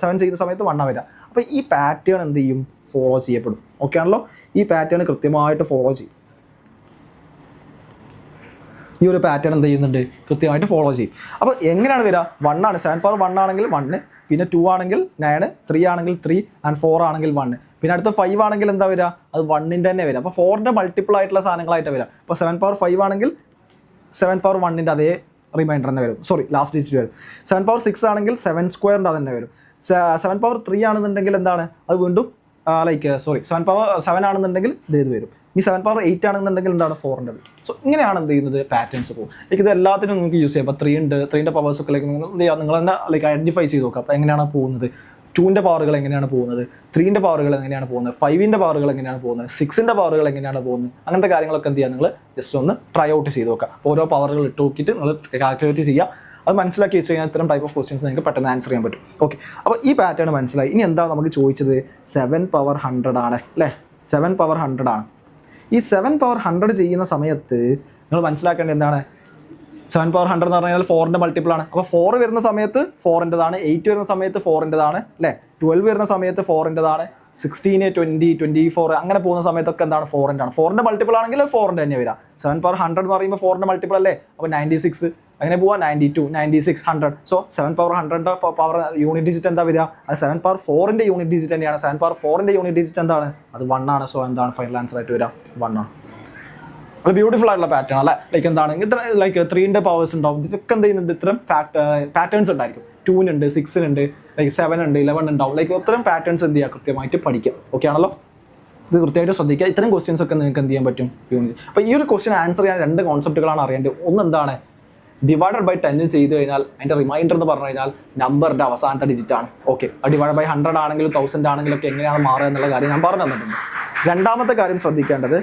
Speaker 1: 7 ചെയ്യുന്ന സമയത്ത് 1 വരിക. അപ്പോൾ ഈ പാറ്റേൺ എന്ത് ചെയ്യും, ഫോളോ ചെയ്യപ്പെടും. ഓക്കെ ആണല്ലോ, ഈ പാറ്റേൺ കൃത്യമായിട്ട് ഫോളോ ചെയ്യും. ഈ ഒരു പാറ്റേൺ എന്ത് ചെയ്യുന്നുണ്ട്, കൃത്യമായിട്ട് ഫോളോ ചെയ്യും. അപ്പോൾ എങ്ങനെയാണ് വരിക, 1 ആണ്, 7 പവർ 1 ആണെങ്കിൽ 1, പിന്നെ 2 ആണെങ്കിൽ 9, 3 ആണെങ്കിൽ 3 ആൻഡ് 4 ആണെങ്കിൽ 1, പിന്നെ അടുത്ത 5 ആണെങ്കിൽ എന്താ വരിക, അത് 1ൻ്റെ തന്നെ വരിക. അപ്പോൾ 4ൻ്റെ മൾട്ടിപ്പിൾ ആയിട്ടുള്ള സാധനങ്ങളായിട്ട് വരിക. അപ്പോൾ 7 പവർ 5 ആണെങ്കിൽ 7 പവർ 1ൻ്റെ അതേ റിമൈൻഡർ തന്നെ വരും, സോറി ലാസ്റ്റ് ഡിജിറ്റ് വരും. 7 പവർ 6 ആണെങ്കിൽ 7 സ്ക്വയറിൻ്റെ അത് തന്നെ വരും. 7 പവർ 3 ആണെന്നുണ്ടെങ്കിൽ എന്താണ്, അത് വീണ്ടും 7 പവർ 7 ആണെന്നുണ്ടെങ്കിൽ ഇത് വരും. ഈ 7 പവർ 8 ആണെന്നുണ്ടെങ്കിൽ എന്താണ്, 4ൻ്റെ. സോ ഇങ്ങനെയാണ് എന്ത് ചെയ്യുന്നത്, പാറ്റേൺസ് പോകും. ലൈക്ക് ഇത് എല്ലാത്തിനും നിങ്ങൾക്ക് യൂസ് ചെയ്യാം. അപ്പോൾ 3 ഉണ്ട്, 3ൻ്റെ പവേഴ്സ് ഒക്കെ ലൈക്ക് നിങ്ങൾ തന്നെ ലൈക്ക് ഐഡൻറ്റിഫൈ ചെയ്ത് നോക്കുക. അപ്പോൾ എങ്ങനെയാണ് പോകുന്നത്, 2ൻ്റെ പവറുകൾ എങ്ങനെയാണ് പോകുന്നത്, 3ൻ്റെ പവറുകൾ എങ്ങനെയാണ് പോകുന്നത്, 5ൻ്റെ പവറുകൾ എങ്ങനെയാണ് പോകുന്നത്, 6ൻ്റെ പവറുകൾ എങ്ങനെയാണ് പോകുന്നത്, അങ്ങനത്തെ കാര്യങ്ങളൊക്കെ എന്ത് ചെയ്യുക, നിങ്ങൾ ജസ്റ്റ് ഒന്ന് ട്രൈ ഔട്ട് ചെയ്ത് നോക്കുക. ഓരോ പവറുകൾ ഇട്ട് നോക്കിയിട്ട് നിങ്ങൾ കാൽക്കുലേറ്റ് ചെയ്യുക. അത് മനസ്സിലാക്കി വെച്ച് കഴിഞ്ഞാൽ ഇത്തരം ടൈപ്പ് ഓഫ് ക്വസ്റ്റ്യൻസ് നിങ്ങൾക്ക് പെട്ടെന്ന് ആൻസർ ചെയ്യാൻ പറ്റും. ഓക്കെ, അപ്പോൾ ഈ പാറ്റേൺ മനസ്സിലായി. ഇനി എന്താണ് നമുക്ക് ചോദിച്ചത്, 7 പവർ 100 ആണ് അല്ലേ, 7 പവർ 100 ആണ്. ഈ 7 പവർ 100 ചെയ്യുന്ന സമയത്ത് നിങ്ങൾ മനസ്സിലാക്കേണ്ടത് എന്താണ്, 7 പവർ 100 എന്ന് പറഞ്ഞാൽ 4ൻ്റെ മൾട്ടിപ്പിൾ ആണ്. അപ്പോൾ 4 വരുന്ന സമയത്ത് 4ൻ്റെതാണ്, 8 വരുന്ന സമയത്ത് 4ൻ്റെതാണ് അല്ലേ, 12 വരുന്ന സമയത്ത് 4ൻ്റെതാണ്, 16, 20, 24 അങ്ങനെ പോകുന്ന സമയത്തൊക്കെ എന്താണ്, 4ൻ്റെ ആണ്. 4ൻ്റെ മൾട്ടിപ്പിൾ ആണെങ്കിൽ 4ൻ്റെ തന്നെ വരിക. 7 പവർ 100 എന്ന് പറയുമ്പോൾ 4ൻ്റെ മൾട്ടിപ്പിൾ അല്ലേ, അപ്പോൾ 96 അങ്ങനെ പോവാം, 92, 96, 100. സോ 7 പവർ 100ൻ്റെ പവർ യൂണിറ്റ് ഡിജിറ്റ് എന്താ വരിക, അത് 7 പവർ 4ൻ്റെ യൂണിറ്റ് ഡിജിറ്റ് തന്നെയാണ്. 7 പവർ 4ൻ്റെ യൂണിറ്റ് ഡിജിറ്റ് എന്താണ്, അത് 1 ആണ്. സോ എന്താണ് ഫൈനൽ ആൻസർ ആയിട്ട് വരിക, 1 ആണ്. അത് ബ്യൂട്ടിഫുൾ ആയിട്ടുള്ള പാറ്റേൺ അല്ലേ. ലൈക്ക് എന്താണ്, ഇത്ര ലൈക്ക് 3ൻ്റെ പവേഴ്സ് ഉണ്ടാവും. ഇതൊക്കെ എന്ത് ചെയ്യുന്നുണ്ട്, ഇത്തരം പാറ്റേൺസ് ഉണ്ടായിരിക്കും. 2-നുണ്ട്, 6-നുണ്ട്, ലൈക്ക് 7-ഉണ്ട്, 11 ഉണ്ടാവും. ലൈക്ക് ഇത്തരം പാറ്റേൺസ് എന്ത് ചെയ്യുക, കൃത്യമായിട്ട് പഠിക്കുക. ഓക്കെ ആണല്ലോ, ഇത് കൃത്യമായിട്ട് ശ്രദ്ധിക്കുക. ഇത്തരം ക്വസ്റ്റ്യൻസ് ഒക്കെ നിങ്ങൾക്ക് എന്ത് ചെയ്യാൻ പറ്റും. അപ്പോൾ ഈ ഒരു ക്വസ്റ്റ്യൻ ആൻസർ ചെയ്യാൻ 2 കോൺസെപ്റ്റുകളാണ് അറിയേണ്ടത്. ഒന്ന് എന്താണ്, ഡിവൈഡഡ് ബൈ 10 ചെയ്ത് കഴിഞ്ഞാൽ അതിൻ്റെ റിമൈൻഡർ എന്ന് പറഞ്ഞു കഴിഞ്ഞാൽ നമ്പറിൻ്റെ അവസാനത്തെ ഡിജിറ്റ് ആണ്. ഓക്കെ, ഡിവൈഡ് ബൈ 100 ആണെങ്കിലും 1000 ആണെങ്കിലും ഒക്കെ എങ്ങനെയാണ് മാറുക എന്നുള്ള കാര്യം ഞാൻ പറഞ്ഞു തന്നിട്ടുണ്ട്. രണ്ടാമത്തെ കാര്യം ശ്രദ്ധിക്കേണ്ടത്,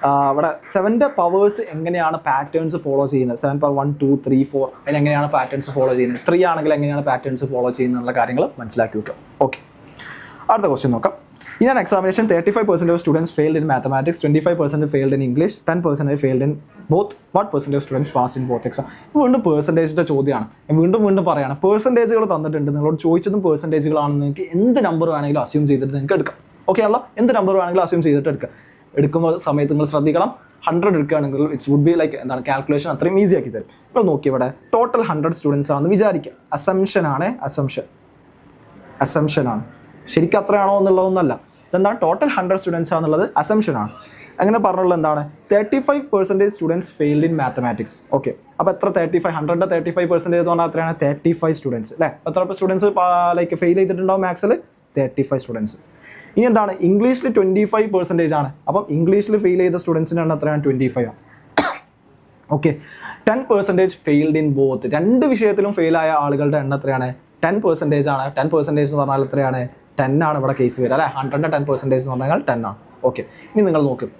Speaker 1: അവിടെ 7ൻ്റെ പവേഴ്സ് എങ്ങനെയാണ് പാറ്റേൺസ് ഫോളോ ചെയ്യുന്നത്, 7 പവർ 1, 2, 3, 4 അതിനെങ്ങനെയാണ് പാറ്റേൺസ് ഫോളോ ചെയ്യുന്നത്, 3 ആണെങ്കിൽ എങ്ങനെയാണ് പാറ്റേൺസ് ഫോളോ ചെയ്യുന്നുള്ള കാര്യങ്ങൾ മനസ്സിലാക്കി വെക്കുക. ഓക്കെ, അടുത്ത ക്വസ്റ്റ്യൻ നോക്കാം. In an examination, 35% of students failed in mathematics, 25% failed in English, 10% failed in both. What percentage of students passed in both exams? വീണ്ടും പെർസെൻറ്റേജിൻ്റെ ചോദ്യമാണ്. വീണ്ടും പറയാണ്, പെർസെൻറ്റേജുകൾ തന്നിട്ടുണ്ട്, നിങ്ങളോട് ചോദിച്ചതും പെർസെൻറ്റേജുകളാണെന്ന് നിങ്ങൾക്ക് എന്ത് നമ്പർ വേണമെങ്കിലും അസ്യൂം ചെയ്തിട്ട് നിങ്ങൾക്ക് എടുക്കാം. ഓക്കെ ആണല്ലോ, എന്ത് നമ്പർ വേണമെങ്കിലും അസ്യൂം ചെയ്തിട്ട് എടുക്കുക. എടുക്കുമ്പോൾ സമയത്ത് നിങ്ങൾ ശ്രദ്ധിക്കണം, 100 എടുക്കുകയാണെങ്കിൽ ഇറ്റ്സ് വുഡ് ബി ലൈക്ക് എന്താണ്, കാൽക്കുലേഷൻ അത്രയും ഈസി ആക്കി തരും. ഇപ്പോൾ നോക്കി, ഇവിടെ ടോട്ടൽ 100 സ്റ്റുഡൻസ് ആണെന്ന് വിചാരിക്കുക. അസംഷൻ ആണ്, അസംഷൻ ആണ്, ശരിക്കും അത്രയാണോ എന്നുള്ളതൊന്നല്ല. ഇതെന്താണ്, ടോട്ടൽ 100 സ്റ്റുഡൻസ് ആണെന്നുള്ളത് അസംഷൻ ആണ്. അങ്ങനെ പറഞ്ഞുള്ളത് എന്താണ്, 35% students failed in mathematics. Okay, അപ്പോൾ എത്ര 35, 100ൻ്റെ 35% എന്ന് പറഞ്ഞാൽ എത്രയാണ്, 35 സ്റ്റുഡൻസ് അല്ലേ. എത്ര സ്റ്റുഡൻസ് ലൈക്ക് ഫെയിൽ ചെയ്തിട്ടുണ്ടാവും മാത്സിൽ, 35 സ്റ്റുഡൻസ്. ഇനി എന്താണ്, ഇംഗ്ലീഷിൽ 25% ആണ്. അപ്പം ഇംഗ്ലീഷിൽ ഫെയിൽ ചെയ്ത സ്റ്റുഡൻസിൻ്റെ എണ്ണം എത്രയാണ്, 25 ആണ്. ഓക്കെ, 10% ഫെയിൽഡ് ഇൻ ബോത്ത്, 2 വിഷയത്തിലും ഫെയിലായ ആളുകളുടെ എണ്ണം എത്രയാണ്, 10% ആണ്. 10% എന്ന് പറഞ്ഞാൽ എത്രയാണ്, 10 ആണ് ഇവിടെ കേസ് വരിക അല്ലേ. 100ൻ്റെ 10% എന്ന് പറഞ്ഞാൽ 10 ആണ്. ഓക്കെ, ഇനി നിങ്ങൾ നോക്കും,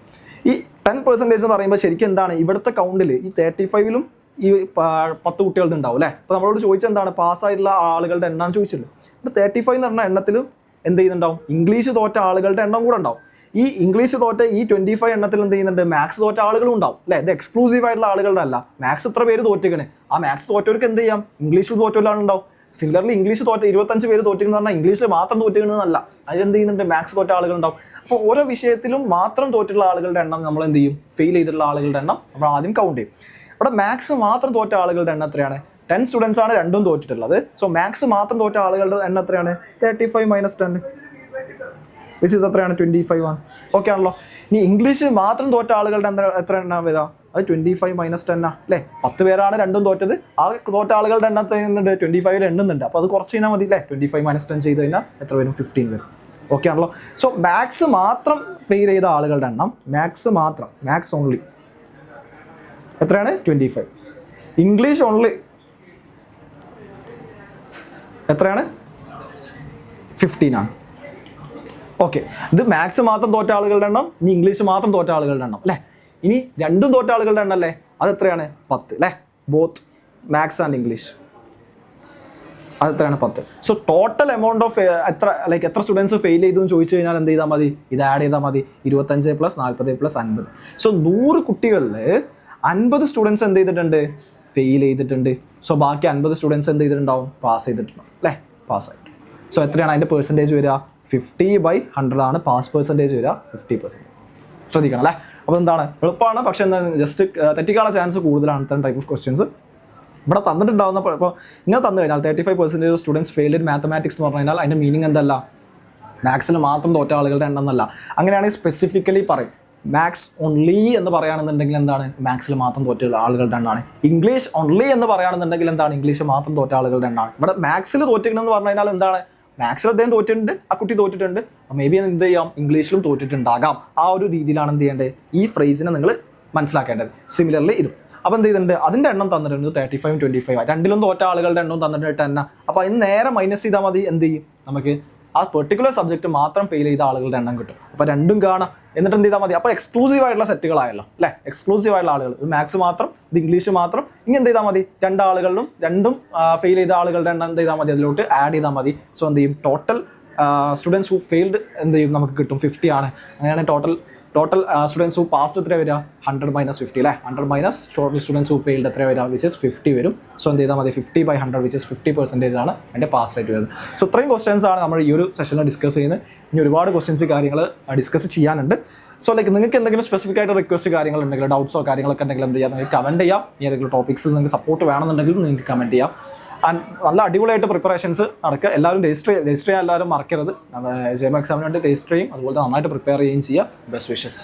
Speaker 1: ഈ 10% എന്ന് പറയുമ്പോൾ ശരിക്കും എന്താണ്, ഇവിടുത്തെ കൗണ്ടിൽ ഈ 35ലും ഈ 10 കുട്ടികളുടെ ഉണ്ടാവും അല്ലേ. അപ്പോൾ നമ്മളോട് ചോദിച്ചത് എന്താണ്, പാസ്സായിട്ടുള്ള ആളുകളുടെ എണ്ണം ചോദിച്ചില്ല. ഇപ്പോൾ 35 എന്ന് പറഞ്ഞ എണ്ണത്തിലും എന്ത് ചെയ്യുന്നുണ്ടാവും, ഇംഗ്ലീഷ് തോറ്റ ആളുകളുടെ എണ്ണം കൂടെ ഉണ്ടാവും. ഈ ഇംഗ്ലീഷ് തോറ്റ ഈ 25 എണ്ണത്തിൽ എന്ത് ചെയ്യുന്നുണ്ട്, മാത്സ് തോറ്റ ആളുകളും ഉണ്ടാവും അല്ലേ. ഇത് എക്സ്ക്ലൂസീവ് ആയിട്ടുള്ള ആളുകളുടെ അല്ല. മാത്സ് എത്ര പേര് തോറ്റിക്കണേ, ആ മാത്സ് തോറ്റവർക്ക് എന്ത് ചെയ്യാം, ഇംഗ്ലീഷിൽ തോറ്റവരാളുണ്ടാവും. സിമിലർലി ഇംഗ്ലീഷ് തോറ്റ 25 പേര് തോറ്റിരിക്കുന്നു പറഞ്ഞാൽ ഇംഗ്ലീഷിൽ മാത്രം തോറ്റിരിക്കുന്നതല്ല, അതിലെന്ത് ചെയ്യുന്നുണ്ട്, മാത്സ് തോറ്റ ആളുകളുണ്ടാവും. അപ്പോൾ ഓരോ വിഷയത്തിലും മാത്രം തോറ്റുള്ള ആളുകളുടെ എണ്ണം നമ്മൾ എന്ത് ചെയ്യും, ഫെയിൽ ചെയ്തിട്ടുള്ള ആളുകളുടെ എണ്ണം നമ്മൾ ആദ്യം കൗണ്ട് ചെയ്യും. അവിടെ മാത്സ് മാത്രം തോറ്റ ആളുകളുടെ എണ്ണം എത്രയാണ്, 10 സ്റ്റുഡൻസ് ആണ് രണ്ടും തോറ്റിട്ടുള്ളത്. സോ മാത്സ് മാത്രം തോറ്റ ആളുകളുടെ എണ്ണം എത്രയാണ്, 35 - 10 വിച്ച് ഇസ് എത്രയാണ്, 25 ആണ്. ഓക്കെ ആണല്ലോ. ഇനി ഇംഗ്ലീഷ് മാത്രം തോറ്റ ആളുകളുടെ എത്ര എണ്ണം വരിക, അത് 25 - 10 അല്ലേ. 10 പേരാണ് രണ്ടും തോറ്റത്. ആ തോറ്റ ആളുകളുടെ എണ്ണത്തെ 25 എണ്ണുന്നുണ്ട്. അപ്പോൾ അത് കുറച്ച് കഴിഞ്ഞാൽ മതി അല്ലേ. 25 - 10 ചെയ്ത് കഴിഞ്ഞാൽ എത്ര വരും, 15 വരും. ഓക്കെ ആണല്ലോ. സോ മാത്സ് മാത്രം ഫെയിൽ ചെയ്ത ആളുകളുടെ എണ്ണം, മാത്സ് മാത്രം, മാത്സ് ഓൺലി എത്രയാണ്, 25. ഇംഗ്ലീഷ് ഓൺലി എത്രയാണ്, 15 ആണ്. ഓക്കെ, ഇത് മാത്സ് മാത്രം തോറ്റ ആളുകളുടെ എണ്ണം, ഇനി ഇംഗ്ലീഷ് മാത്രം തോറ്റ ആളുകളുടെ എണ്ണം അല്ലേ. ഇനി രണ്ടും തോറ്റ ആളുകളുടെ എണ്ണം അല്ലേ, അത് എത്രയാണ്, 10 അല്ലേ. Both maths and English. അത് എത്രയാണ് 10. സോ ടോട്ടൽ എമൗണ്ട് ഓഫ് എത്ര സ്റ്റുഡൻസ് ഫെയിൽ ചെയ്തു എന്ന് ചോദിച്ചു കഴിഞ്ഞാൽ എന്ത് ചെയ്താൽ മതി, ഇത് ആഡ് ചെയ്താൽ മതി. 25 + 40 + 50. സോ 100 കുട്ടികളിൽ 50 സ്റ്റുഡൻസ് എന്ത് ചെയ്തിട്ടുണ്ട്, ഫെയിൽ ചെയ്തിട്ടുണ്ട്. സോ ബാക്കി 50 സ്റ്റുഡൻസ് എന്ത് ചെയ്തിട്ടുണ്ടാവും, പാസ് ചെയ്തിട്ടുണ്ടാവും അല്ലേ, പാസ്സായിട്ട്. സോ എത്രയാണ് അതിൻ്റെ പെർസെൻറ്റേജ് വരിക, 50/100 ആണ് പാസ് പെർസെൻറ്റേജ് വരിക, 50%. ശ്രദ്ധിക്കണം അല്ലേ. അപ്പോൾ എന്താണ്, എളുപ്പമാണ്, പക്ഷേ എന്താ ജസ്റ്റ് തെറ്റിക്കാനുള്ള ചാൻസ് കൂടുതലാണ് ഇത്തരം ടൈപ്പ് ഓഫ് ക്വസ്റ്റ്യൻസ്. ഇവിടെ തന്നിട്ടുണ്ടാവുന്ന ഇപ്പോൾ ഇങ്ങനെ തന്നു കഴിഞ്ഞാൽ 35% സ്റ്റുഡൻസ് ഫെയിൽഡ് ഇൻ മാത്തമാറ്റിക്സ് എന്ന് പറഞ്ഞു കഴിഞ്ഞാൽ അതിൻ്റെ മീനിങ് എന്തല്ല, മാത്സിൽ മാത്രം തോറ്റ ആളുകളുടെ എണ്ണം എന്നല്ല. അങ്ങനെയാണെങ്കിൽ സ്പെസിഫിക്കലി പറയും മാത്സ് ഓൺലി എന്ന് പറയുകയാണെന്നുണ്ടെങ്കിൽ എന്താണ്, മാത്സിൽ മാത്രം തോറ്റ ആളുകളുടെ എണ്ണമാണ്. ഇംഗ്ലീഷ് ഓൺലി എന്ന് പറയുകയാണെന്നുണ്ടെങ്കിൽ എന്താണ്, ഇംഗ്ലീഷ് മാത്രം തോറ്റ ആളുകളുടെ എണ്ണമാണ്. ഇവിടെ മാത്സിൽ തോറ്റിട്ടുണ്ടെന്ന് പറഞ്ഞു കഴിഞ്ഞാൽ എന്താണ്, മാത്സിൽ അദ്ദേഹം തോറ്റിട്ടുണ്ട്, ആ കുട്ടി തോറ്റിട്ടുണ്ട്, മേ ബി എന്ത് ചെയ്യാം, ഇംഗ്ലീഷിലും തോറ്റിട്ടുണ്ടാകാം. ആ ഒരു രീതിയിലാണ് എന്ത് ചെയ്യേണ്ടത്, ഈ ഫ്രേസിനെ നിങ്ങൾ മനസ്സിലാക്കേണ്ടത്. സിമിലർലി ഇതും. അപ്പോൾ എന്ത് ചെയ്തിട്ടുണ്ട്, അതിൻ്റെ എണ്ണം തന്നിട്ടുണ്ട് 35, 25. രണ്ടിലും തോറ്റ ആളുകളുടെ എണ്ണം തന്നിട്ട് 10. അപ്പോൾ അതിന് നേരെ മൈനസ് ചെയ്താൽ മതി, എന്ത് ചെയ്യും, നമുക്ക് ആ പെർട്ടിക്കുലർ സബ്ജക്റ്റ് മാത്രം ഫെയിൽ ചെയ്ത ആളുകളുടെ എണ്ണം കിട്ടും. അപ്പോൾ രണ്ടും കാണാം. എന്നിട്ട് എന്ത് ചെയ്താൽ മതി, അപ്പോൾ എക്സ്ക്ലൂസീവ് ആയിട്ടുള്ള സെറ്റുകളായല്ലോ അല്ലേ, എക്സ്ക്ലൂസീവ് ആയിട്ടുള്ള ആളുകൾ, ഇത് മാത്സ് മാത്രം, ഇത് ഇംഗ്ലീഷ് മാത്രം. ഇനി എന്ത് ചെയ്താൽ മതി, രണ്ടും ഫെയിൽ ചെയ്ത ആളുകളുടെ എണ്ണം എന്ത് ചെയ്താൽ മതി, അതിലോട്ട് ആഡ് ചെയ്താൽ മതി. സോ എന്ത് ചെയ്യും, ടോട്ടൽ സ്റ്റുഡൻസ് ഹു ഫെയിൽഡ് എന്ത് ചെയ്യും, നമുക്ക് കിട്ടും 50 ആണ്. അങ്ങനെയാണ് ടോട്ടൽ സ്റ്റുഡൻസ് ഹു പാസ്ഡ് എത്ര വരിക, 100 - 50 അല്ലേ, 100 - ടോട്ടൽ സ്റ്റുഡൻസ് ഹു ഫെയിൽഡ് എത്ര വരിക, വിച്ച് ഇസ് 50 വരും. സോ എന്ത് ചെയ്താൽ മതി, 50/100 വിച്ച് ഇസ് 50% ആണ് എൻ്റെ പാസ് റേറ്റ് വരുന്നത്. സോ ഇത്രയും ക്വസ്റ്റ്യൻസ് ആണ് നമ്മൾ ഈ ഒരു സെഷനിൽ ഡിസ്കസ് ചെയ്യുന്നത്. ഇനി ഒരുപാട് ക്വസ്റ്റ്യൻസ് കാര്യങ്ങൾ ഡിസ്കസ് ചെയ്യാനുണ്ട്. സോ നിങ്ങൾക്ക് എന്തെങ്കിലും സ്പെസിഫിക് ആയിട്ട് റിക്വസ്റ്റ് കാര്യങ്ങളുണ്ടെങ്കിൽ, ഡൗട്ട്സോ കാര്യങ്ങളൊക്കെ ഉണ്ടെങ്കിൽ എന്ത് ചെയ്യാം, നിങ്ങൾക്ക് കമൻറ്റ് ചെയ്യാം. ഏതെങ്കിലും ടോപ്പിക്സിൽ നിങ്ങൾക്ക് സപ്പോർട്ട് വേണമെന്നുണ്ടെങ്കിൽ നിങ്ങൾക്ക് കമൻറ്റ് ചെയ്യാം. ആൻഡ് നല്ല അടിപൊളിയായിട്ട് പ്രിപ്പറേഷൻസ് നടക്കുക. എല്ലാവരും രജിസ്റ്റർ ചെയ്യാൻ എല്ലാവരും മറക്കരുത്. JAM എക്സാമിന് വേണ്ടി രജിസ്റ്റർ ചെയ്യും, അതുപോലെ നന്നായിട്ട് പ്രിപ്പയർ ചെയ്യുകയും ചെയ്യുക. Best wishes.